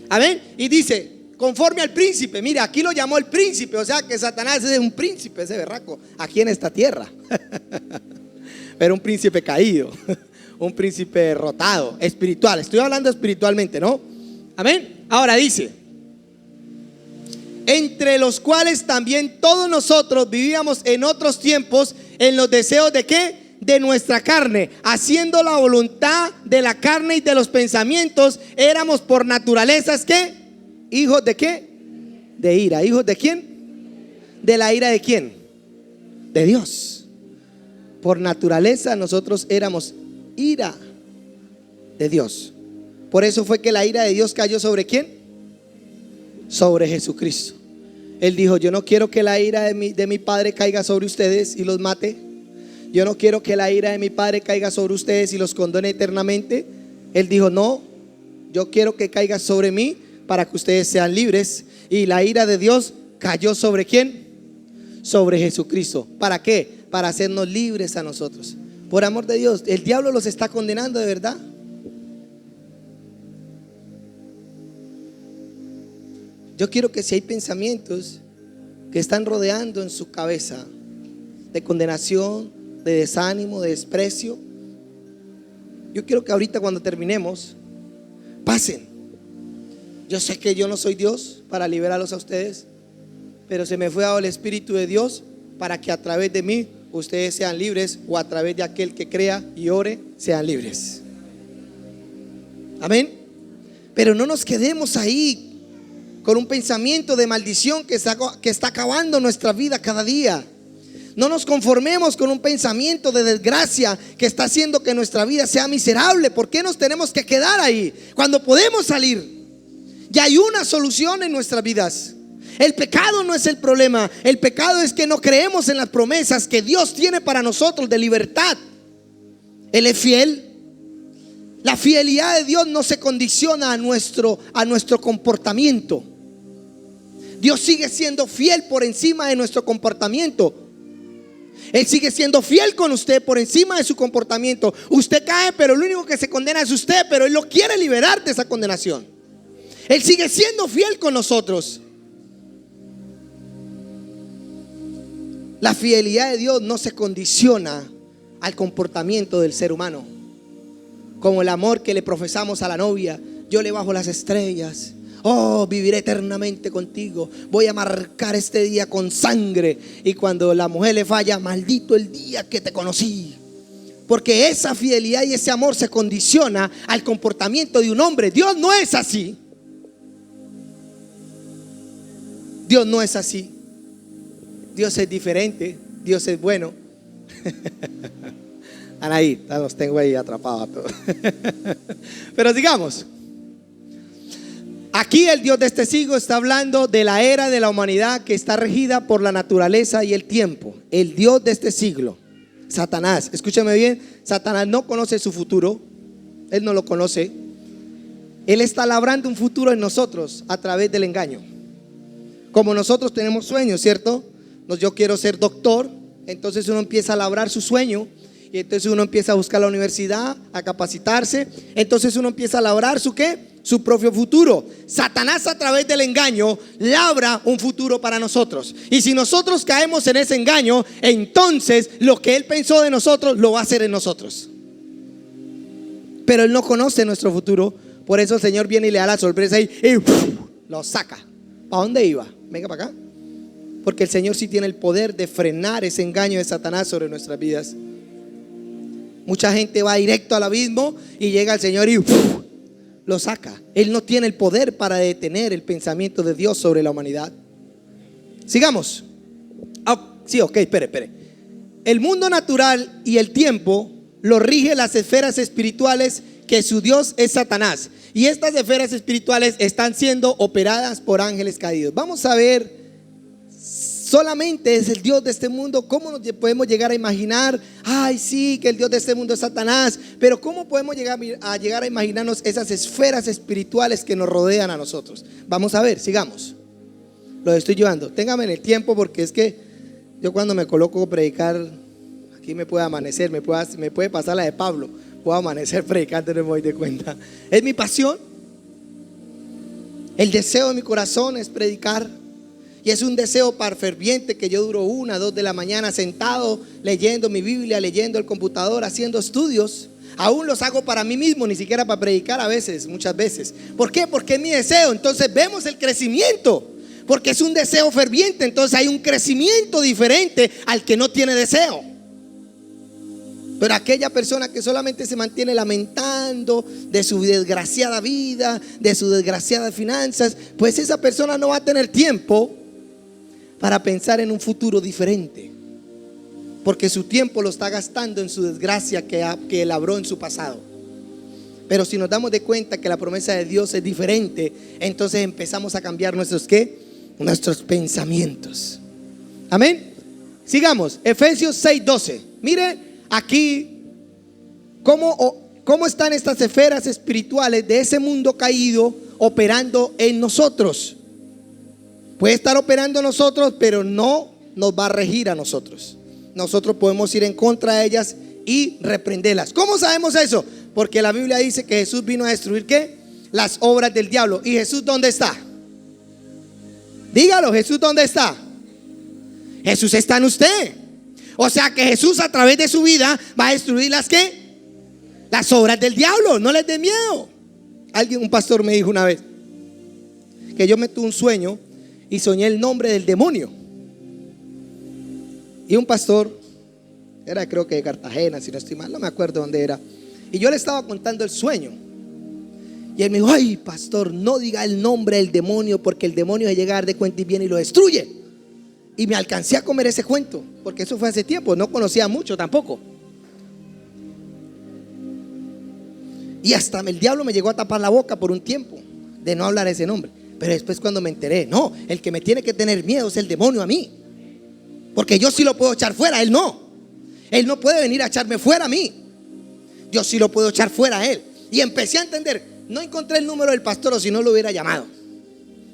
Speaker 1: Amén. Y dice, conforme al príncipe, mira, aquí lo llamó el príncipe, o sea que Satanás es un príncipe, ese berraco, aquí en esta tierra. Pero un príncipe caído, un príncipe derrotado, espiritual, estoy hablando espiritualmente, ¿no? Amén. Ahora dice, entre los cuales también todos nosotros vivíamos en otros tiempos en los deseos de ¿qué? De nuestra carne, haciendo la voluntad de la carne y de los pensamientos. Éramos por naturalezas ¿qué? Hijos de ¿qué? De ira. ¿Hijos de quién? ¿De la ira de quién? De Dios. Por naturaleza nosotros éramos ira de Dios. Por eso fue que la ira de Dios cayó ¿sobre quién? Sobre Jesucristo. Él dijo, yo no quiero que la ira de mi Padre caiga sobre ustedes y los mate. Yo no quiero que la ira de mi Padre caiga sobre ustedes y los condene eternamente. Él dijo, no, yo quiero que caiga sobre mí para que ustedes sean libres. Y la ira de Dios cayó ¿sobre quién? Sobre Jesucristo. ¿Para qué? Para hacernos libres a nosotros. Por amor de Dios, ¿el diablo los está condenando de verdad? Yo quiero que si hay pensamientos que están rodeando en su cabeza de condenación, de desánimo, de desprecio, yo quiero que ahorita cuando terminemos pasen. Yo sé que yo no soy Dios para liberarlos a ustedes, pero se me fue dado el Espíritu de Dios para que a través de mí ustedes sean libres, o a través de aquel que crea y ore sean libres. Amén. Pero no nos quedemos ahí con un pensamiento de maldición que está acabando nuestra vida cada día. No nos conformemos con un pensamiento de desgracia que está haciendo que nuestra vida sea miserable. ¿Por qué nos tenemos que quedar ahí cuando podemos salir? Ya hay una solución en nuestras vidas. El pecado no es el problema. El pecado es que no creemos en las promesas que Dios tiene para nosotros de libertad. Él es fiel. La fidelidad de Dios no se condiciona a nuestro comportamiento. Dios sigue siendo fiel por encima de nuestro comportamiento. Él sigue siendo fiel con usted por encima de su comportamiento. Usted cae, pero lo único que se condena es usted, pero Él lo quiere liberar de esa condenación. Él sigue siendo fiel con nosotros. La fidelidad de Dios no se condiciona al comportamiento del ser humano. Como el amor que le profesamos a la novia: yo le bajo las estrellas, oh, viviré eternamente contigo, voy a marcar este día con sangre. Y cuando la mujer le falla: maldito el día que te conocí. Porque esa fidelidad y ese amor se condiciona al comportamiento de un hombre. Dios no es así. Dios no es así. Dios es diferente. Dios es bueno. Anaí, los tengo ahí atrapados a todos. Pero sigamos. Aquí el Dios de este siglo está hablando de la era de la humanidad que está regida por la naturaleza y el tiempo. El Dios de este siglo, Satanás, escúchame bien, Satanás no conoce su futuro. Él no lo conoce. Él está labrando un futuro en nosotros a través del engaño. Como nosotros tenemos sueños, ¿cierto? Yo quiero ser doctor. Entonces uno empieza a labrar su sueño. Y entonces uno empieza a buscar la universidad, a capacitarse. Entonces uno empieza a labrar su ¿qué? Su propio futuro. Satanás, a través del engaño, labra un futuro para nosotros. Y si nosotros caemos en ese engaño, entonces lo que él pensó de nosotros lo va a hacer en nosotros. Pero él no conoce nuestro futuro. Por eso el Señor viene y le da la sorpresa y lo saca. ¿Para dónde iba? Venga para acá. Porque el Señor sí tiene el poder de frenar ese engaño de Satanás sobre nuestras vidas. Mucha gente va directo al abismo y llega el Señor y lo saca. Él no tiene el poder para detener el pensamiento de Dios sobre la humanidad. Sigamos. Sí, ok, espere. El mundo natural y el tiempo lo rige las esferas espirituales, que su Dios es Satanás. Y estas esferas espirituales están siendo operadas por ángeles caídos. Vamos a ver. Solamente es el Dios de este mundo. ¿Cómo nos podemos llegar a imaginar? Ay, sí, que el Dios de este mundo es Satanás. Pero ¿cómo podemos llegar a imaginarnos esas esferas espirituales que nos rodean a nosotros? Vamos a ver, sigamos. Lo estoy llevando. Téngame en el tiempo, porque es que yo cuando me coloco a predicar, aquí me puede amanecer, me puede pasar la de Pablo. Puedo amanecer predicando, no me doy de cuenta. Es mi pasión. El deseo de mi corazón es predicar. Y es un deseo ferviente que yo duro 1, 2 de la mañana sentado leyendo mi Biblia, leyendo el computador, haciendo estudios. Aún los hago para mí mismo, ni siquiera para predicar a veces, muchas veces. ¿Por qué? Porque es mi deseo. Entonces vemos el crecimiento, porque es un deseo ferviente. Entonces hay un crecimiento diferente al que no tiene deseo. Pero aquella persona que solamente se mantiene lamentando de su desgraciada vida, de sus desgraciadas finanzas, pues esa persona no va a tener tiempo para pensar en un futuro diferente, porque su tiempo lo está gastando en su desgracia que labró en su pasado. Pero si nos damos de cuenta que la promesa de Dios es diferente, entonces empezamos a cambiar nuestros ¿qué? Nuestros pensamientos. Amén. Sigamos, Efesios 6:12. Mire aquí cómo están estas esferas espirituales de ese mundo caído operando en nosotros. Puede estar operando en nosotros, pero no nos va a regir a nosotros. Nosotros podemos ir en contra de ellas y reprenderlas. ¿Cómo sabemos eso? Porque la Biblia dice que Jesús vino a destruir ¿qué? Las obras del diablo. ¿Y Jesús dónde está? Dígalo, ¿Jesús dónde está? Jesús está en usted. O sea que Jesús, a través de su vida, va a destruir las ¿qué? Las obras del diablo. No les dé miedo. Un pastor me dijo una vez que yo me tuve un sueño y soñé el nombre del demonio. Y un pastor, era creo que de Cartagena, si no estoy mal, no me acuerdo dónde era. Y yo le estaba contando el sueño. Y él me dijo: ay, pastor, no diga el nombre del demonio, porque el demonio se llega a dar de cuenta y viene y lo destruye. Y me alcancé a comer ese cuento, porque eso fue hace tiempo, no conocía mucho tampoco. Y hasta el diablo me llegó a tapar la boca por un tiempo de no hablar ese nombre. Pero después, cuando me enteré, no, el que me tiene que tener miedo es el demonio a mí, porque yo sí lo puedo echar fuera, él no. Él no puede venir a echarme fuera a mí, yo sí lo puedo echar fuera a él. Y empecé a entender. No encontré el número del pastor, o si no lo hubiera llamado.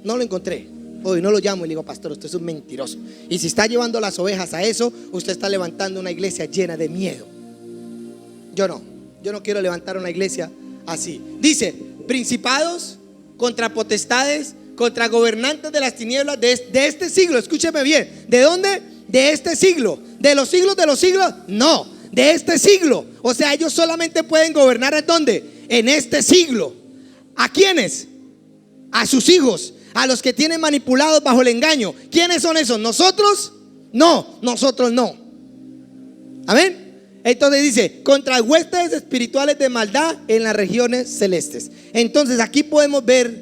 Speaker 1: No lo encontré. Hoy no lo llamo y le digo: pastor, usted es un mentiroso. Y si está llevando las ovejas a eso, usted está levantando una iglesia llena de miedo. Yo no quiero levantar una iglesia así. Dice: principados, contra potestades, contra gobernantes de las tinieblas de este siglo. Escúcheme bien. ¿De dónde? De este siglo. ¿De los siglos de los siglos? No, de este siglo. O sea, ellos solamente pueden gobernar ¿en dónde? En este siglo. ¿A quiénes? A sus hijos, a los que tienen manipulados bajo el engaño. ¿Quiénes son esos? ¿Nosotros? No, nosotros no. Amén. Entonces dice: contra huestes espirituales de maldad en las regiones celestes. Entonces aquí podemos ver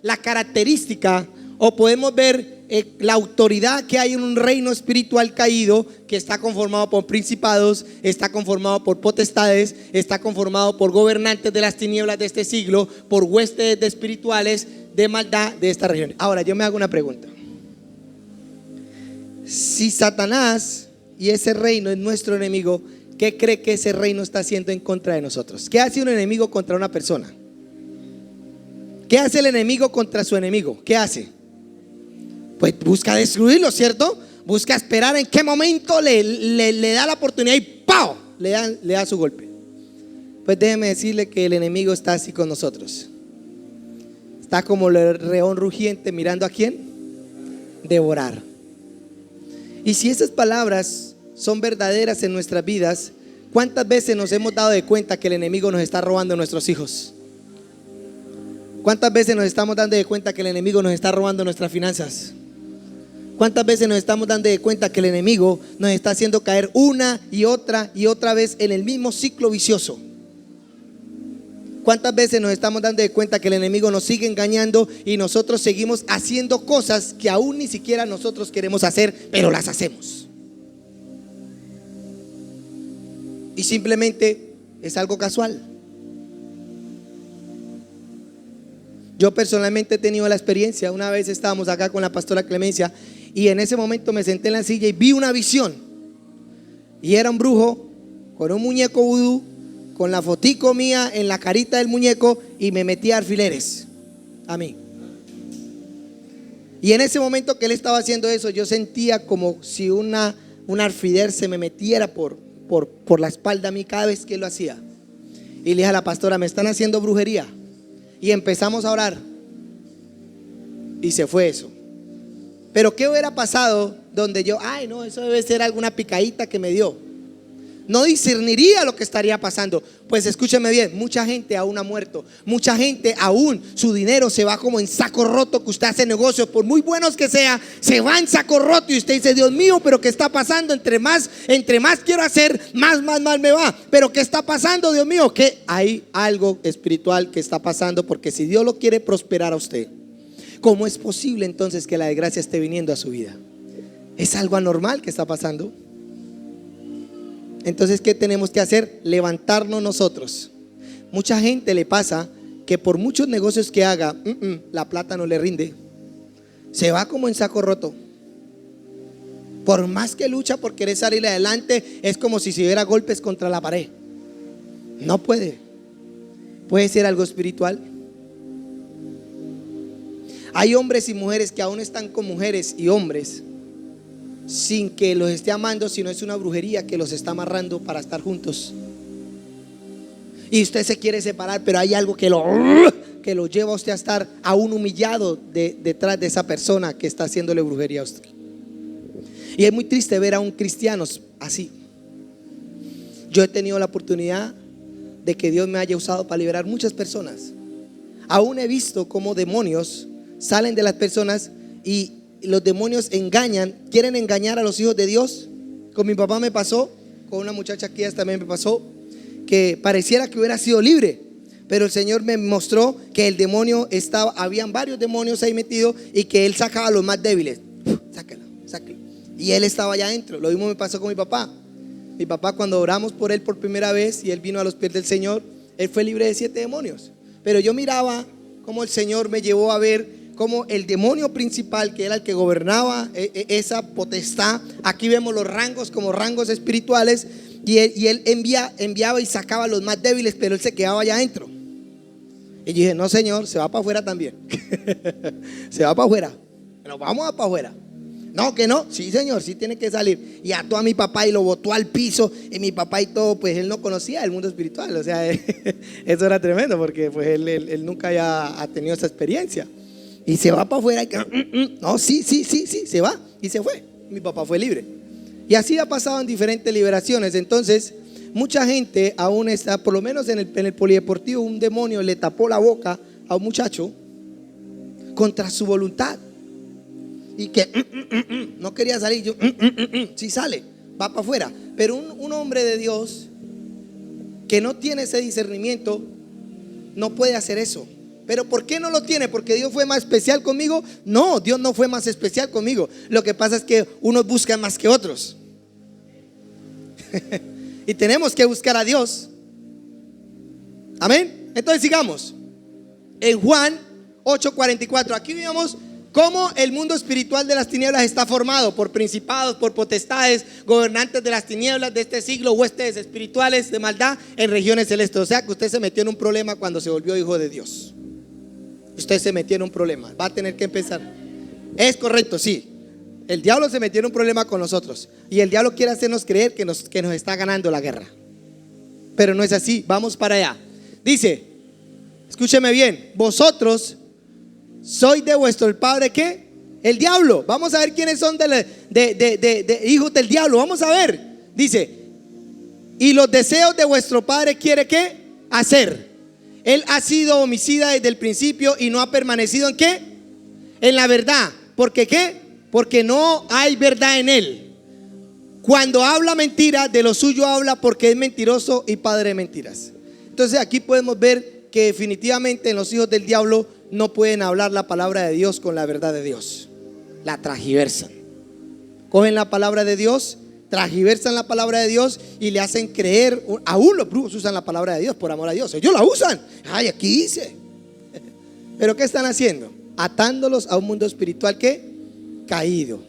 Speaker 1: la característica, o podemos ver la autoridad que hay en un reino espiritual caído, que está conformado por principados, está conformado por potestades, está conformado por gobernantes de las tinieblas de este siglo, por huestes espirituales de maldad de esta región. Ahora yo me hago una pregunta: si Satanás y ese reino es nuestro enemigo, ¿qué cree que ese reino está haciendo en contra de nosotros? ¿Qué hace un enemigo contra una persona? ¿Qué hace el enemigo contra su enemigo? ¿Qué hace? Pues busca destruirlo, ¿cierto? Busca esperar en qué momento le da la oportunidad y ¡pau! Le da su golpe. Pues déjeme decirle que el enemigo está así con nosotros. Está como el león rugiente mirando ¿a quién? Devorar. Y si esas palabras son verdaderas en nuestras vidas, ¿cuántas veces nos hemos dado de cuenta que el enemigo nos está robando a nuestros hijos? ¿Cuántas veces nos estamos dando de cuenta que el enemigo nos está robando nuestras finanzas? ¿Cuántas veces nos estamos dando de cuenta que el enemigo nos está haciendo caer una y otra vez en el mismo ciclo vicioso? ¿Cuántas veces nos estamos dando de cuenta que el enemigo nos sigue engañando y nosotros seguimos haciendo cosas que aún ni siquiera nosotros queremos hacer, pero las hacemos? Y simplemente es algo casual. Yo personalmente he tenido la experiencia. Una vez estábamos acá con la pastora Clemencia y en ese momento me senté en la silla y vi una visión. Y era un brujo con un muñeco vudú, con la fotico mía en la carita del muñeco, y me metía alfileres a mí. Y en ese momento que él estaba haciendo eso, yo sentía como si un alfiler se me metiera por la espalda a mí cada vez que él lo hacía. Y le dije a la pastora: me están haciendo brujería. Y empezamos a orar y se fue eso. Pero ¿qué hubiera pasado donde yo, ay no, eso debe ser alguna picadita que me dio? No discerniría lo que estaría pasando. Pues escúcheme bien, mucha gente aún ha muerto. Mucha gente aún su dinero se va como en saco roto. Que usted hace negocios, por muy buenos que sea, se va en saco roto y usted dice: Dios mío, pero ¿qué está pasando? Entre más quiero hacer, más me va. Pero ¿qué está pasando, Dios mío? Que hay algo espiritual que está pasando, porque si Dios lo quiere prosperar a usted, ¿cómo es posible entonces que la desgracia esté viniendo a su vida? ¿Es algo anormal que está pasando? Entonces, ¿qué tenemos que hacer? Levantarnos nosotros. Mucha gente le pasa que por muchos negocios que haga, la plata no le rinde. Se va como en saco roto. Por más que lucha por querer salir adelante, es como si se diera golpes contra la pared. No puede. Puede ser algo espiritual. Hay hombres y mujeres que aún están con mujeres y hombres sin que los esté amando, sino es una brujería que los está amarrando para estar juntos. Y usted se quiere separar, pero hay algo que lo lleva a usted a estar aún humillado detrás de esa persona que está haciéndole brujería a usted. Y es muy triste ver a un cristiano así. Yo he tenido la oportunidad de que Dios me haya usado para liberar muchas personas. Aún he visto cómo demonios salen de las personas y los demonios quieren engañar a los hijos de Dios. Con mi papá me pasó, con una muchacha que también me pasó, que pareciera que hubiera sido libre, Pero el Señor me mostró que el demonio estaba, habían varios demonios ahí metidos y que él sacaba a los más débiles. Sáquelo, sáquelo. Y él estaba allá adentro. Lo mismo me pasó con mi papá. Mi papá, cuando oramos por él por primera vez y él vino a los pies del Señor, él fue libre de 7 demonios. Pero yo miraba cómo el Señor me llevó a ver cómo el demonio principal, que era el que gobernaba esa potestad, aquí vemos los rangos como rangos espirituales, y él enviaba y sacaba a los más débiles, pero él se quedaba allá adentro. Y yo dije, no, Señor, se va para afuera también. Se va para afuera. Pero vamos a para afuera. No, que no, sí, Señor, sí tiene que salir. Y ató a mi papá y lo botó al piso. Y mi papá y todo, pues él no conocía el mundo espiritual. O sea, eso era tremendo, porque pues él nunca ha tenido esa experiencia. Y se va para afuera y no, sí, se va. Y se fue. Mi papá fue libre. Y así ha pasado en diferentes liberaciones. Entonces, mucha gente aún está, por lo menos en el polideportivo, un demonio le tapó la boca a un muchacho contra su voluntad. Y que no quería salir. Yo, sí sale, va para afuera. Pero un hombre de Dios que no tiene ese discernimiento no puede hacer eso. ¿Pero por qué no lo tiene? ¿Porque Dios fue más especial conmigo? No, Dios no fue más especial conmigo. Lo que pasa es que unos buscan más que otros. Y tenemos que buscar a Dios. Amén. Entonces sigamos. En Juan 8:44, aquí vemos cómo el mundo espiritual de las tinieblas está formado por principados, por potestades, gobernantes de las tinieblas de este siglo, huestes espirituales de maldad en regiones celestes. O sea que usted se metió en un problema cuando se volvió hijo de Dios. Usted se metió en un problema. Va a tener que empezar. Es correcto, sí. El diablo se metió en un problema con nosotros. Y el diablo quiere hacernos creer que nos está ganando la guerra. Pero no es así. Vamos para allá. Dice, escúcheme bien, vosotros sois de vuestro el padre, ¿qué? El diablo. Vamos a ver quiénes son de hijos del diablo. Vamos a ver. Dice, y los deseos de vuestro padre quiere ¿qué? Hacer. Él ha sido homicida desde el principio y no ha permanecido ¿en qué? En la verdad. ¿Por qué? Porque no hay verdad en él. Cuando habla mentira, de lo suyo habla porque es mentiroso y padre de mentiras. Entonces aquí podemos ver que definitivamente en los hijos del diablo no pueden hablar la palabra de Dios con la verdad de Dios. La transgiversan. Cogen la palabra de Dios, transgiversan la palabra de Dios y le hacen creer. Aún los brujos usan la palabra de Dios por amor a Dios. Ellos la usan. Ay, aquí dice. Pero ¿qué están haciendo? Atándolos a un mundo espiritual que caído.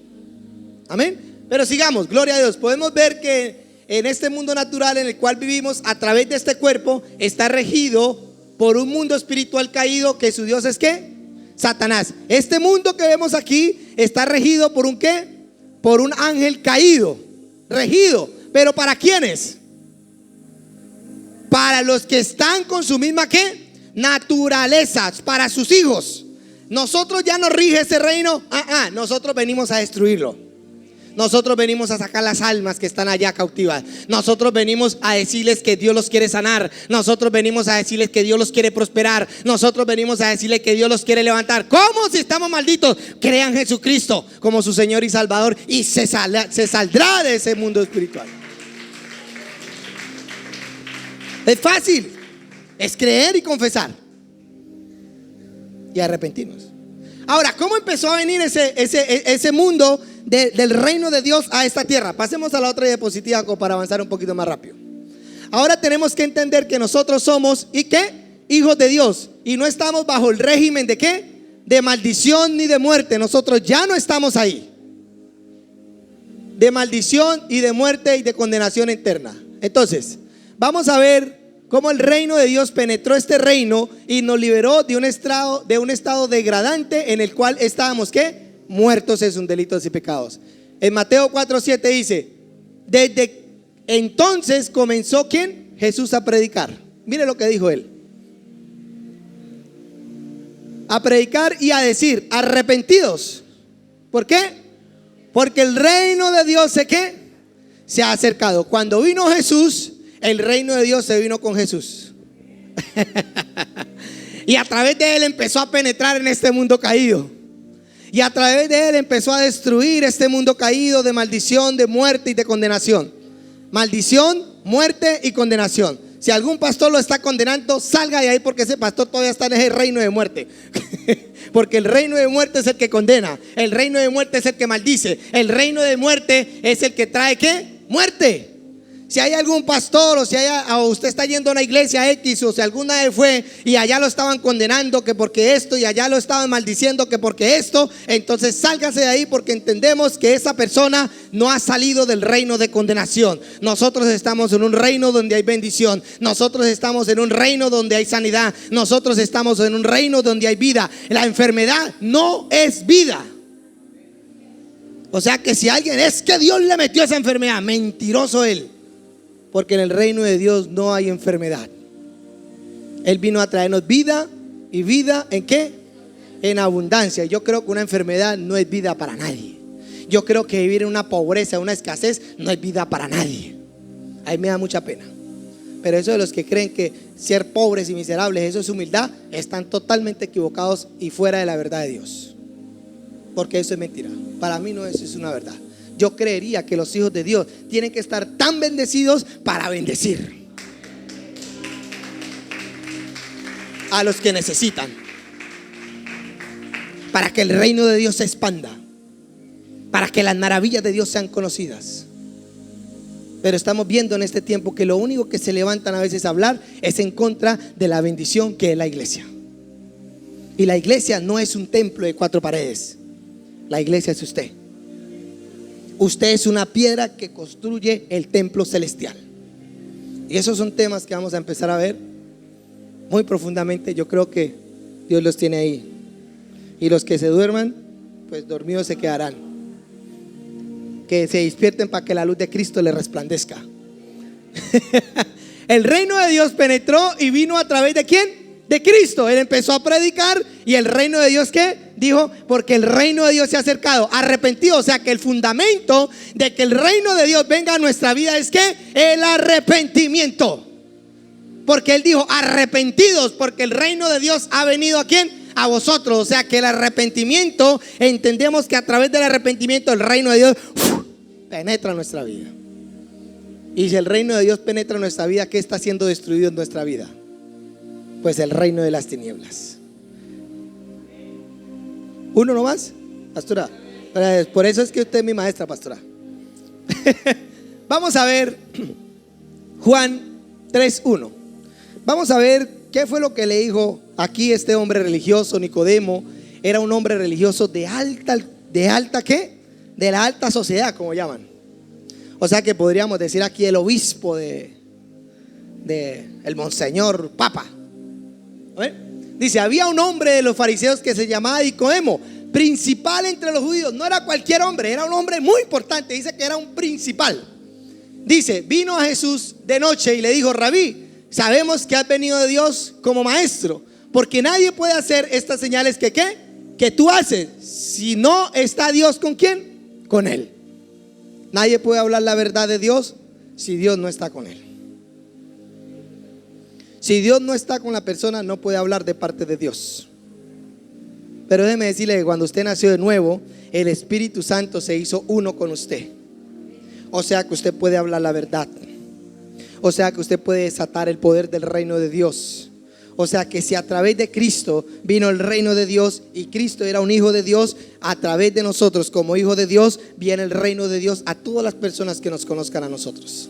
Speaker 1: Amén. Pero sigamos, gloria a Dios. Podemos ver que en este mundo natural en el cual vivimos, a través de este cuerpo, está regido por un mundo espiritual caído, que su Dios es ¿qué? Satanás. Este mundo que vemos aquí está regido por un ¿qué? Por un ángel caído. Regido. ¿Pero para quiénes? Para los que están con su misma ¿qué? Naturaleza. Para sus hijos. Nosotros ya nos rige ese reino. Nosotros venimos a destruirlo. Nosotros venimos a sacar las almas que están allá cautivas. Nosotros venimos a decirles que Dios los quiere sanar. Nosotros venimos a decirles que Dios los quiere prosperar. Nosotros venimos a decirles que Dios los quiere levantar. ¿Cómo? Si estamos malditos, crean en Jesucristo como su Señor y Salvador y se saldrá de ese mundo espiritual. Es fácil. Es creer y confesar y arrepentirnos. Ahora, ¿cómo empezó a venir ese mundo del reino de Dios a esta tierra? Pasemos a la otra diapositiva para avanzar un poquito más rápido. Ahora tenemos que entender que nosotros somos ¿y qué? Hijos de Dios. Y no estamos bajo el régimen de ¿qué? De maldición ni de muerte. Nosotros ya no estamos ahí. De maldición y de muerte y de condenación eterna. Entonces, vamos a ver cómo el reino de Dios penetró este reino y nos liberó de un estado degradante en el cual estábamos ¿qué? Muertos en sus delitos y pecados. En Mateo 4:7 dice, desde entonces comenzó ¿quién? Jesús a predicar. Mire lo que dijo él. A predicar y a decir, arrepentidos. ¿Por qué? Porque el reino de Dios ¿qué? Se ha acercado. Cuando vino Jesús, el reino de Dios se vino con Jesús. Y a través de él empezó a penetrar en este mundo caído. Y a través de él empezó a destruir este mundo caído de maldición, de muerte y de condenación. Maldición, muerte y condenación. Si algún pastor lo está condenando, salga de ahí, porque ese pastor todavía está en ese reino de muerte. Porque el reino de muerte es el que condena, el reino de muerte es el que maldice, el reino de muerte es el que trae ¿qué? Muerte. Si hay algún pastor o usted está yendo a una iglesia X, o si alguna vez fue y allá lo estaban condenando que porque esto, y allá lo estaban maldiciendo que porque esto, entonces sálgase de ahí, porque entendemos que esa persona no ha salido del reino de condenación. Nosotros estamos en un reino donde hay bendición, nosotros estamos en un reino donde hay sanidad, nosotros estamos en un reino donde hay vida. La enfermedad no es vida. O sea que si alguien es que Dios le metió esa enfermedad, mentiroso él. Porque en el reino de Dios no hay enfermedad. Él vino a traernos vida, y vida ¿en qué? En abundancia. Yo creo que una enfermedad no es vida para nadie. Yo creo que vivir en una pobreza, una escasez, no es vida para nadie. Ahí me da mucha pena. Pero eso de los que creen que ser pobres y miserables, eso es humildad, están totalmente equivocados y fuera de la verdad de Dios. Porque eso es mentira. Para mí no, eso es una verdad. Yo creería que los hijos de Dios tienen que estar tan bendecidos para bendecir a los que necesitan, para que el reino de Dios se expanda, para que las maravillas de Dios sean conocidas. Pero estamos viendo en este tiempo que lo único que se levantan a veces a hablar es en contra de la bendición que es la iglesia. Y la iglesia no es un templo de 4 paredes. La iglesia es usted. Usted es una piedra que construye el templo celestial. Y esos son temas que vamos a empezar a ver muy profundamente. Yo creo que Dios los tiene ahí. Y los que se duerman, pues dormidos se quedarán. Que se despierten para que la luz de Cristo les resplandezca. El reino de Dios penetró y vino a través de ¿quién? De Cristo. Él empezó a predicar y el reino de Dios ¿qué? Dijo, porque el reino de Dios se ha acercado. Arrepentido, o sea que el fundamento de que el reino de Dios venga a nuestra vida es ¿qué? El arrepentimiento. Porque Él dijo, arrepentidos, porque el reino de Dios ha venido ¿a quién? A vosotros. O sea que el arrepentimiento, entendemos que a través del arrepentimiento el reino de Dios penetra en nuestra vida. Y si el reino de Dios penetra en nuestra vida, ¿qué está siendo destruido en nuestra vida? Pues el reino de las tinieblas. ¿Uno nomás? Pastora. Por eso es que usted es mi maestra, pastora. Vamos a ver Juan 3:1. Vamos a ver qué fue lo que le dijo aquí este hombre religioso, Nicodemo. Era un hombre religioso de alta ¿qué? De la alta sociedad, como llaman. O sea que podríamos decir aquí el obispo de el monseñor papa. A ver. Dice, había un hombre de los fariseos que se llamaba Nicodemo, principal entre los judíos. No era cualquier hombre, era un hombre muy importante. Dice que era un principal. Dice, vino a Jesús de noche y le dijo, Rabí, sabemos que has venido de Dios como maestro, porque nadie puede hacer estas señales que ¿qué? Que tú haces, si no está Dios ¿con quién? Con él. Nadie puede hablar la verdad de Dios si Dios no está con él. Si Dios no está con la persona, no puede hablar de parte de Dios. Pero déjeme decirle que cuando usted nació de nuevo, el Espíritu Santo se hizo uno con usted. O sea que usted puede hablar la verdad. O sea que usted puede desatar el poder del reino de Dios. O sea que si a través de Cristo vino el reino de Dios y Cristo era un hijo de Dios, a través de nosotros como hijo de Dios viene el reino de Dios a todas las personas que nos conozcan a nosotros.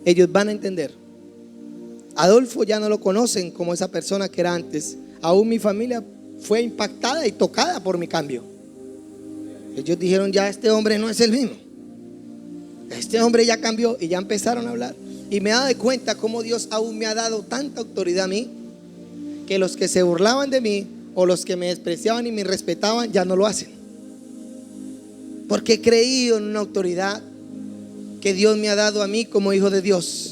Speaker 1: Ellos van a entender. Adolfo ya no lo conocen como esa persona que era antes. Aún mi familia fue impactada y tocada por mi cambio. Ellos dijeron, ya este hombre no es el mismo. Este hombre ya cambió, y ya empezaron a hablar. Y me he dado cuenta cómo Dios aún me ha dado tanta autoridad a mí, que los que se burlaban de mí o los que me despreciaban y me respetaban ya no lo hacen. Porque he creído en una autoridad que Dios me ha dado a mí como hijo de Dios.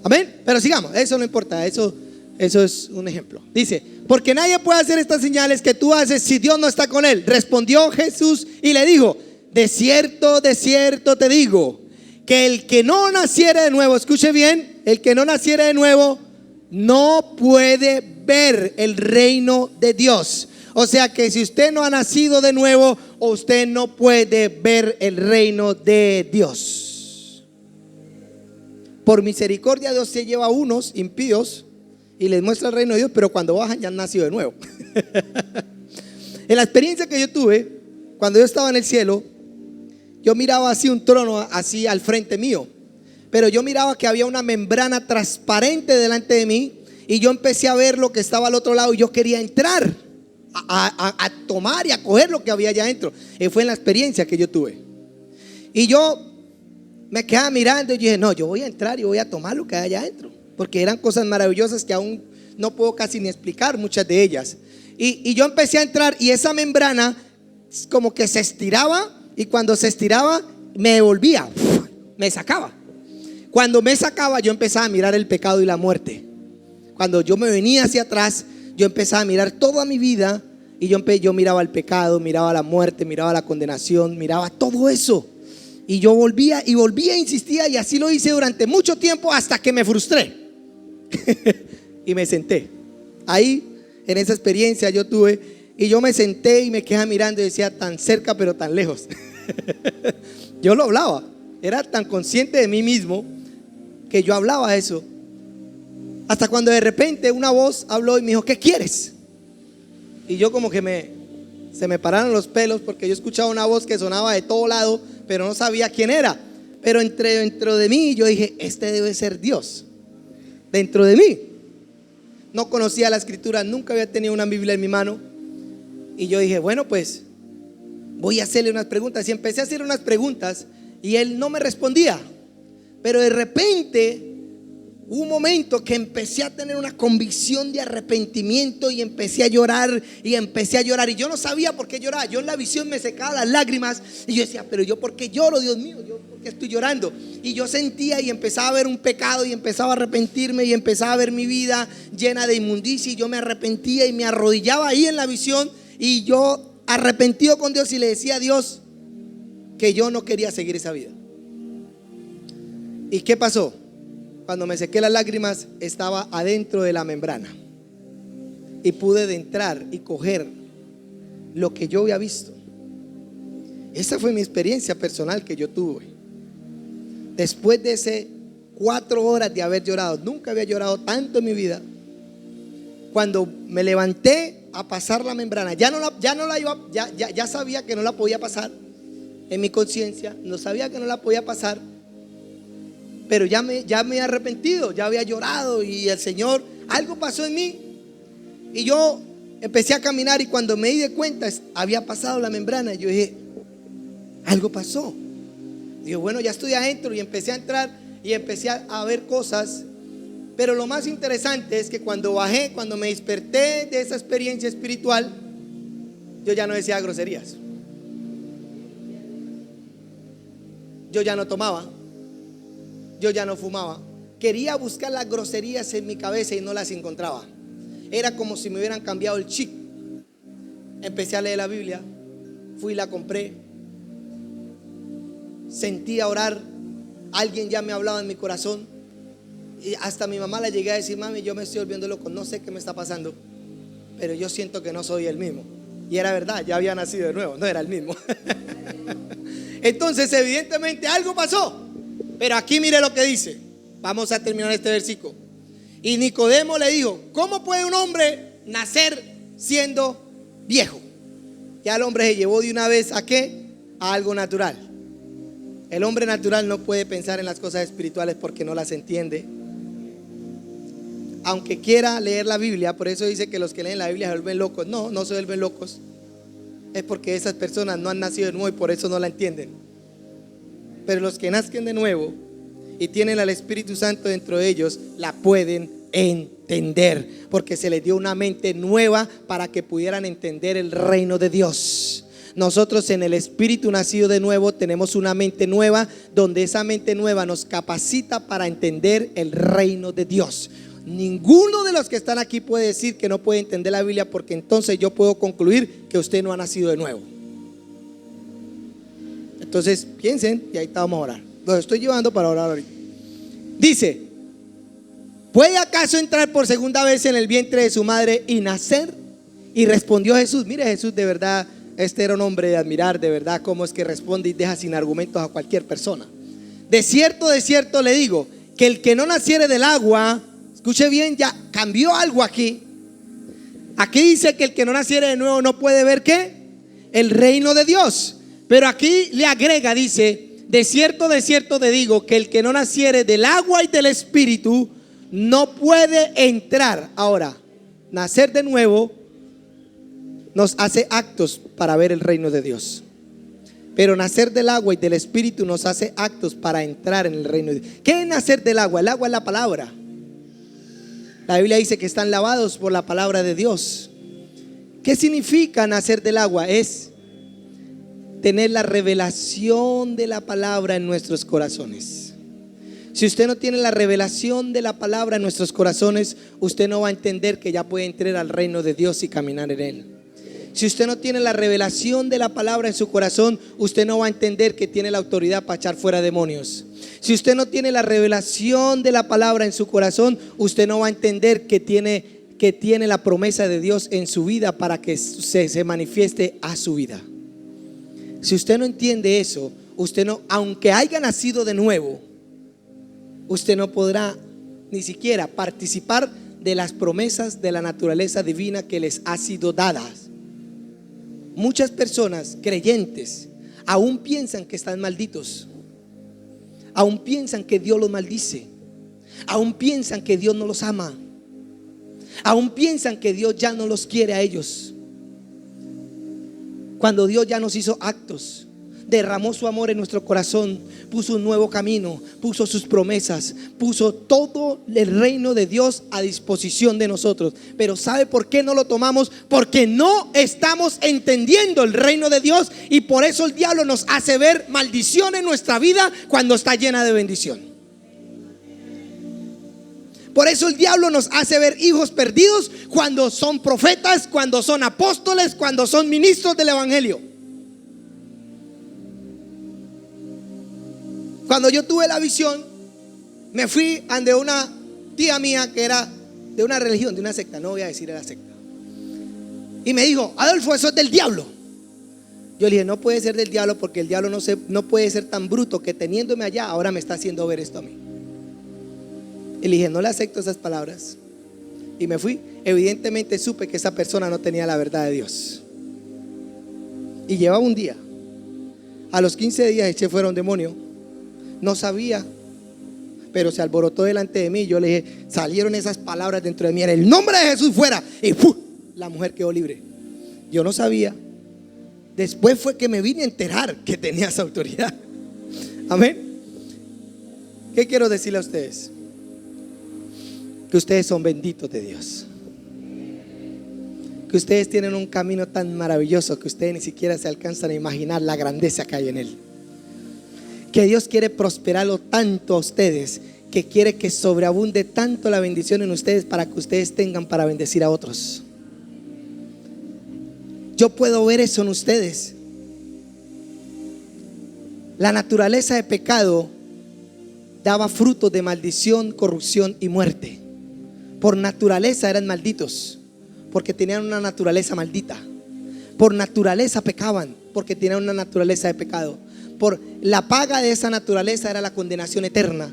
Speaker 1: Amén. Pero sigamos, eso no importa, eso es un ejemplo. Dice, porque nadie puede hacer estas señales que tú haces si Dios no está con él. Respondió Jesús y le dijo, de cierto te digo, que el que no naciere de nuevo, escuche bien, el que no naciere de nuevo no puede ver el reino de Dios. O sea que si usted no ha nacido de nuevo, usted no puede ver el reino de Dios. Por misericordia Dios se lleva a unos impíos y les muestra el reino de Dios, pero cuando bajan ya han nacido de nuevo. En la experiencia que yo tuve, cuando yo estaba en el cielo, yo miraba así un trono así al frente mío, pero yo miraba que había una membrana transparente delante de mí y yo empecé a ver lo que estaba al otro lado y yo quería entrar a tomar y a coger lo que había allá adentro. Fue en la experiencia que yo tuve. Y yo me quedaba mirando y dije, no, yo voy a entrar y voy a tomar lo que hay allá adentro, porque eran cosas maravillosas que aún no puedo casi ni explicar muchas de ellas. Y yo empecé a entrar y esa membrana como que se estiraba, y cuando se estiraba me devolvía, me sacaba. Cuando me sacaba yo empezaba a mirar el pecado y la muerte. Cuando yo me venía hacia atrás, yo empezaba a mirar toda mi vida y yo miraba el pecado, miraba la muerte, miraba la condenación, miraba todo eso. Y yo volvía y volvía, insistía, y así lo hice durante mucho tiempo hasta que me frustré y me senté. Ahí, en esa experiencia yo tuve, y yo me senté y me quedaba mirando y decía, tan cerca pero tan lejos. Yo lo hablaba, era tan consciente de mí mismo que yo hablaba eso. Hasta cuando de repente una voz habló y me dijo, ¿qué quieres? Y yo como que se me pararon los pelos, porque yo escuchaba una voz que sonaba de todo lado, pero no sabía quién era. Pero dentro de mí yo dije, este debe ser Dios. Dentro de mí. No conocía la escritura, nunca había tenido una Biblia en mi mano. Y yo dije, bueno, pues voy a hacerle unas preguntas. Y empecé a hacer unas preguntas y él no me respondía. Pero de repente hubo un momento que empecé a tener una convicción de arrepentimiento y empecé a llorar y empecé a llorar. Y yo no sabía por qué lloraba. Yo en la visión me secaba las lágrimas y yo decía, pero yo ¿por qué lloro, Dios mío? ¿Yo por qué estoy llorando? Y yo sentía y empezaba a ver un pecado y empezaba a arrepentirme y empezaba a ver mi vida llena de inmundicia, y yo me arrepentía y me arrodillaba ahí en la visión y yo arrepentido con Dios y le decía a Dios que yo no quería seguir esa vida. ¿Y qué pasó? Cuando me sequé las lágrimas, estaba adentro de la membrana y pude entrar y coger lo que yo había visto. Esa fue mi experiencia personal que yo tuve. Después de ese 4 horas de haber llorado, nunca había llorado tanto en mi vida. Cuando me levanté a pasar la membrana, ya sabía que no la podía pasar. En mi conciencia no sabía que no la podía pasar, pero ya me había arrepentido, ya había llorado, y el Señor, algo pasó en mí y yo empecé a caminar, y cuando me di de cuenta había pasado la membrana. Yo dije, algo pasó. Digo, bueno, ya estoy adentro, y empecé a entrar y empecé a ver cosas. Pero lo más interesante es que cuando bajé, cuando me desperté de esa experiencia espiritual, yo ya no decía groserías, yo ya no tomaba, yo ya no fumaba. Quería buscar las groserías en mi cabeza y no las encontraba. Era como si me hubieran cambiado el chip. Empecé a leer la Biblia, fui y la compré, sentí a orar, alguien ya me hablaba en mi corazón, y hasta a mi mamá le llegué a decir, mami, yo me estoy volviendo loco, no sé qué me está pasando, pero yo siento que no soy el mismo. Y era verdad, ya había nacido de nuevo, no era el mismo. Entonces evidentemente algo pasó. Pero aquí mire lo que dice. Vamos a terminar este versículo. Y Nicodemo le dijo, ¿cómo puede un hombre nacer siendo viejo? Ya el hombre se llevó de una vez ¿a qué? A algo natural. El hombre natural no puede pensar en las cosas espirituales porque no las entiende. Aunque quiera leer la Biblia, por eso dice que los que leen la Biblia se vuelven locos. No, no se vuelven locos. Es porque esas personas no han nacido de nuevo y por eso no la entienden. Pero los que nazcan de nuevo y tienen al Espíritu Santo dentro de ellos, la pueden entender, porque se les dio una mente nueva para que pudieran entender el reino de Dios. Nosotros en el Espíritu nacido de nuevo tenemos una mente nueva, donde esa mente nueva nos capacita para entender el reino de Dios. Ninguno de los que están aquí puede decir que no puede entender la Biblia, porque entonces yo puedo concluir que usted no ha nacido de nuevo. Entonces piensen, y ahí vamos a orar. Los estoy llevando para orar ahorita. Dice, ¿puede acaso entrar por segunda vez en el vientre de su madre y nacer? Y respondió Jesús. Mire, Jesús, de verdad, este era un hombre de admirar, de verdad, cómo es que responde y deja sin argumentos a cualquier persona. De cierto le digo, que el que no naciere del agua, escuche bien, ya cambió algo aquí. Aquí dice que el que no naciere de nuevo no puede ver ¿qué? El reino de Dios. Pero aquí le agrega, dice: de cierto te digo que el que no naciere del agua y del espíritu no puede entrar. Ahora, nacer de nuevo nos hace actos para ver el reino de Dios. Pero nacer del agua y del espíritu nos hace actos para entrar en el reino de Dios. ¿Qué es nacer del agua? El agua es la palabra. La Biblia dice que están lavados por la palabra de Dios. ¿Qué significa nacer del agua? Es tener la revelación de la palabra en nuestros corazones. Si usted no tiene la revelación de la palabra en nuestros corazones, usted no va a entender que ya puede entrar al reino de Dios y caminar en él. Si usted no tiene la revelación de la palabra en su corazón, usted no va a entender que tiene la autoridad para echar fuera demonios. Si usted no tiene la revelación de la palabra en su corazón, usted no va a entender que tiene la promesa de Dios en su vida para que se manifieste a su vida. Si usted no entiende eso, usted no, aunque haya nacido de nuevo, usted no podrá ni siquiera participar de las promesas de la naturaleza divina que les ha sido dadas. Muchas personas creyentes aún piensan que están malditos, aún piensan que Dios los maldice, aún piensan que Dios no los ama, aún piensan que Dios ya no los quiere a ellos, cuando Dios ya nos hizo actos, derramó su amor en nuestro corazón, puso un nuevo camino, puso sus promesas, puso todo el reino de Dios a disposición de nosotros. Pero ¿sabe por qué no lo tomamos? Porque no estamos entendiendo el reino de Dios, y por eso el diablo nos hace ver maldición en nuestra vida cuando está llena de bendición. Por eso el diablo nos hace ver hijos perdidos cuando son profetas, cuando son apóstoles, cuando son ministros del evangelio. Cuando yo tuve la visión, me fui ante una tía mía que era de una religión, de una secta, no voy a decir de la secta, y me dijo: Adolfo, eso es del diablo. Yo le dije: no puede ser del diablo, porque el diablo no puede ser tan bruto que teniéndome allá ahora me está haciendo ver esto a mí. Y le dije: no le acepto esas palabras. Y me fui. Evidentemente supe que esa persona no tenía la verdad de Dios. Y llevaba un día. A los 15 días eché fuera un demonio. No sabía, pero se alborotó delante de mí. Yo le dije, salieron esas palabras dentro de mí: en el nombre de Jesús, fuera. Y ¡puf!, la mujer quedó libre. Yo no sabía. Después fue que me vine a enterar que tenía esa autoridad. Amén. ¿Qué quiero decirle a ustedes? Que ustedes son benditos de Dios, que ustedes tienen un camino tan maravilloso que ustedes ni siquiera se alcanzan a imaginar la grandeza que hay en él. Que Dios quiere prosperarlo tanto a ustedes, que quiere que sobreabunde tanto la bendición en ustedes para que ustedes tengan para bendecir a otros. Yo puedo ver eso en ustedes. La naturaleza de pecado daba frutos de maldición, corrupción y muerte. Por naturaleza eran malditos, porque tenían una naturaleza maldita. Por naturaleza pecaban, porque tenían una naturaleza de pecado. Por la paga de esa naturaleza era la condenación eterna.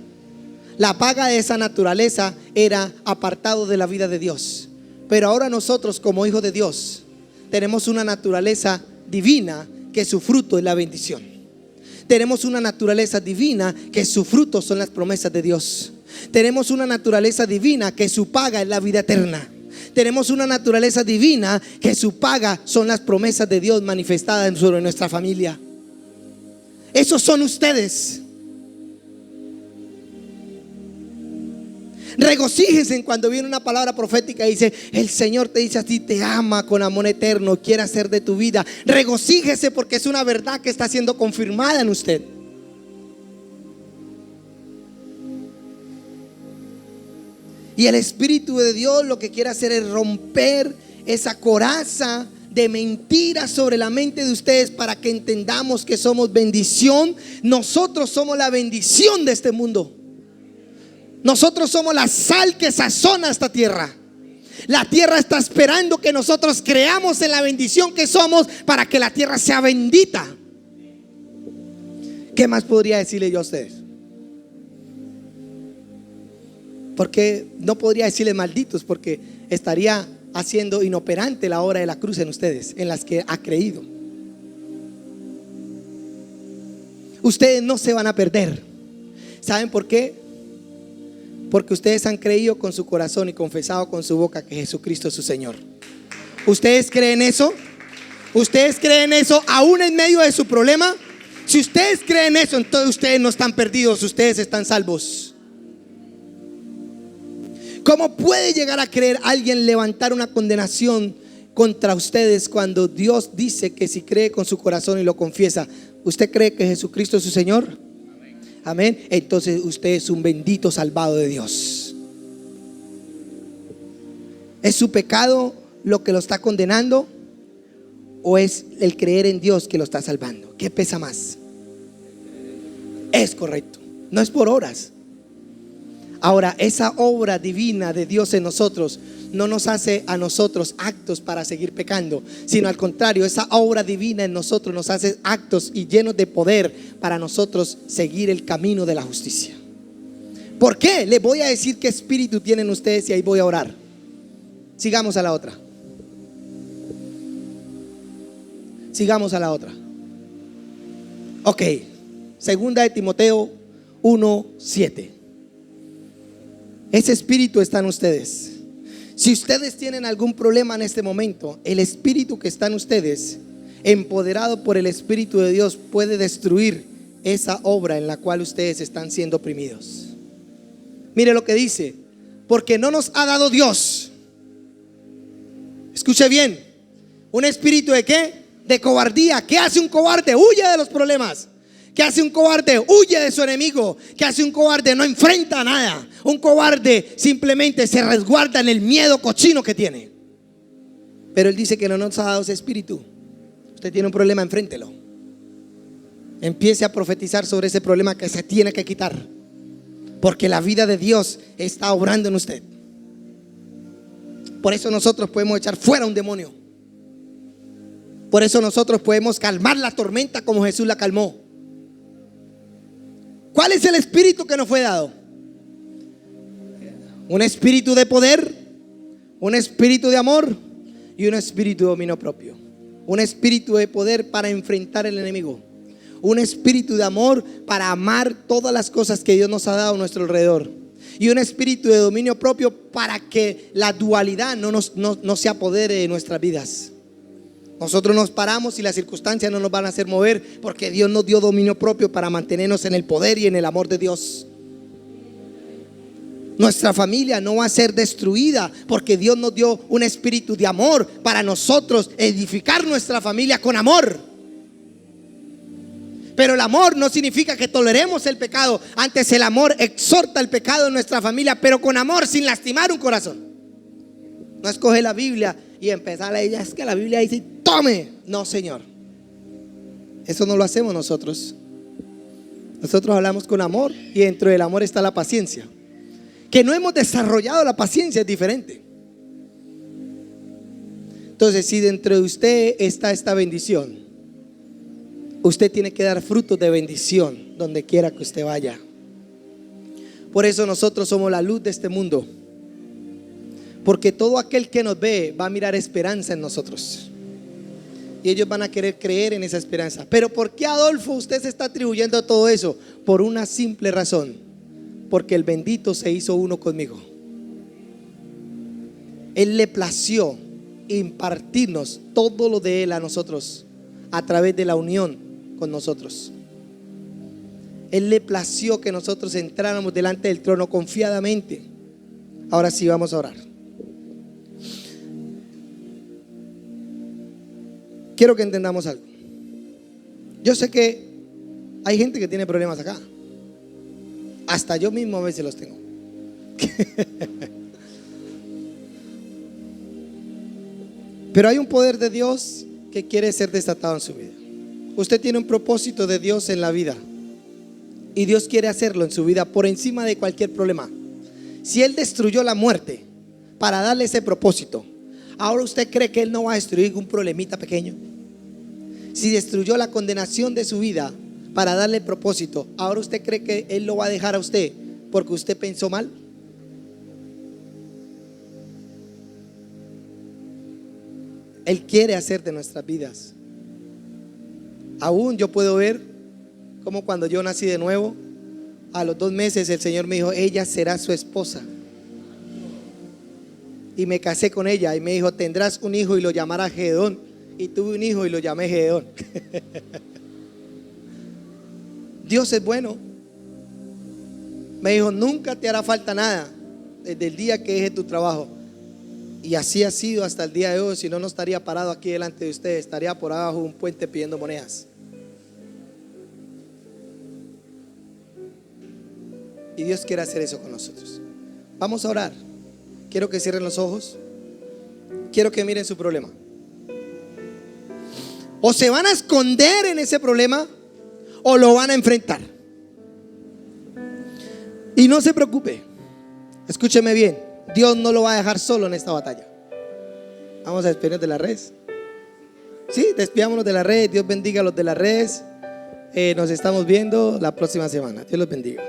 Speaker 1: La paga de esa naturaleza era apartado de la vida de Dios. Pero ahora nosotros, como hijos de Dios, tenemos una naturaleza divina que su fruto es la bendición. Tenemos una naturaleza divina que su fruto son las promesas de Dios. Tenemos una naturaleza divina que su paga es la vida eterna. Tenemos una naturaleza divina que su paga son las promesas de Dios manifestadas sobre nuestra familia. Esos son ustedes. Regocíjense cuando viene una palabra profética y dice: el Señor te dice a ti, te ama con amor eterno, quiere hacer de tu vida. Regocíjese, porque es una verdad que está siendo confirmada en usted. Y el Espíritu de Dios lo que quiere hacer es romper esa coraza de mentiras sobre la mente de ustedes, para que entendamos que somos bendición. Nosotros somos la bendición de este mundo. Nosotros somos la sal que sazona esta tierra. La tierra está esperando que nosotros creamos en la bendición que somos, para que la tierra sea bendita. ¿Qué más podría decirle yo a ustedes? Porque no podría decirles malditos, porque estaría haciendo inoperante la obra de la cruz en ustedes, en las que ha creído. Ustedes no se van a perder. ¿Saben por qué? Porque ustedes han creído con su corazón y confesado con su boca que Jesucristo es su Señor. ¿Ustedes creen eso? ¿Ustedes creen eso aún en medio de su problema? Si ustedes creen eso, entonces ustedes no están perdidos, ustedes están salvos. ¿Cómo puede llegar a creer alguien levantar una condenación contra ustedes cuando Dios dice que si cree con su corazón y lo confiesa, ¿usted cree que Jesucristo es su Señor? Amén. Entonces usted es un bendito salvado de Dios. ¿Es su pecado lo que lo está condenando o es el creer en Dios que lo está salvando? ¿Qué pesa más? Es correcto. No es por obras. Ahora, esa obra divina de Dios en nosotros no nos hace a nosotros actos para seguir pecando, sino al contrario, esa obra divina en nosotros nos hace actos y llenos de poder para nosotros seguir el camino de la justicia. ¿Por qué? Les voy a decir qué espíritu tienen ustedes y ahí voy a orar. Sigamos a la otra. Sigamos a la otra. Ok, segunda de Timoteo 1:7. Ese espíritu está en ustedes. Si ustedes tienen algún problema en este momento, el espíritu que está en ustedes, empoderado por el Espíritu de Dios, puede destruir esa obra en la cual ustedes están siendo oprimidos. Mire lo que dice: porque no nos ha dado Dios, escuche bien, un espíritu ¿de qué? De cobardía. ¿Qué hace un cobarde? Huye de los problemas. ¿Qué hace un cobarde? Huye de su enemigo. ¿Qué hace un cobarde? No enfrenta nada. Un cobarde simplemente se resguarda en el miedo cochino que tiene. Pero Él dice que no nos ha dado ese espíritu. Usted tiene un problema, enfréntelo. Empiece a profetizar sobre ese problema que se tiene que quitar, porque la vida de Dios está obrando en usted. Por eso nosotros podemos echar fuera un demonio. Por eso nosotros podemos calmar la tormenta como Jesús la calmó. ¿Cuál es el espíritu que nos fue dado? Un espíritu de poder, un espíritu de amor y un espíritu de dominio propio. Un espíritu de poder para enfrentar al enemigo. Un espíritu de amor para amar todas las cosas que Dios nos ha dado a nuestro alrededor. Y un espíritu de dominio propio para que la dualidad no se apodere de nuestras vidas. Nosotros nos paramos y las circunstancias no nos van a hacer mover, porque Dios nos dio dominio propio para mantenernos en el poder y en el amor de Dios. Nuestra familia no va a ser destruida, porque Dios nos dio un espíritu de amor para nosotros edificar nuestra familia con amor. Pero el amor no significa que toleremos el pecado. Antes, el amor exhorta el pecado en nuestra familia, pero con amor, sin lastimar un corazón. No es coger la Biblia y empezar a leer, es que la Biblia dice tome. No, Señor, eso no lo hacemos nosotros. Nosotros hablamos con amor, y dentro del amor está la paciencia. Que no hemos desarrollado la paciencia es diferente. Entonces, si dentro de usted está esta bendición, usted tiene que dar frutos de bendición donde quiera que usted vaya. Por eso nosotros somos la luz de este mundo, porque todo aquel que nos ve va a mirar esperanza en nosotros, y ellos van a querer creer en esa esperanza. Pero ¿por qué, Adolfo, usted se está atribuyendo todo eso? Por una simple razón: porque el bendito se hizo uno conmigo. Él le plació impartirnos todo lo de Él a nosotros a través de la unión con nosotros. Él le plació que nosotros entráramos delante del trono confiadamente. Ahora sí, vamos a orar. Quiero que entendamos algo. Yo sé que hay gente que tiene problemas acá. Hasta yo mismo a veces los tengo. Pero hay un poder de Dios que quiere ser desatado en su vida. Usted tiene un propósito de Dios en la vida, y Dios quiere hacerlo en su vida por encima de cualquier problema. Si Él destruyó la muerte para darle ese propósito, ¿ahora usted cree que Él no va a destruir un problemita pequeño? Si destruyó la condenación de su vida para darle propósito, ¿ahora usted cree que Él lo va a dejar a usted porque usted pensó mal? Él quiere hacer de nuestras vidas. Aún yo puedo ver como cuando yo nací de nuevo, a los 2 meses el Señor me dijo: ella será su esposa. Y me casé con ella y me dijo: tendrás un hijo y lo llamarás Gedeón. Y tuve un hijo y lo llamé Gedeón. Dios es bueno. Me dijo: nunca te hará falta nada desde el día que deje tu trabajo. Y así ha sido hasta el día de hoy. Si no, no estaría parado aquí delante de ustedes, estaría por abajo de un puente pidiendo monedas. Y Dios quiere hacer eso con nosotros. Vamos a orar. Quiero que cierren los ojos. Quiero que miren su problema. O se van a esconder en ese problema, o lo van a enfrentar. Y no se preocupe. Escúcheme bien. Dios no lo va a dejar solo en esta batalla. Vamos a despedirnos de las redes. Sí, despidámonos de las redes. Dios bendiga a los de las redes. Nos estamos viendo la próxima semana. Dios los bendiga.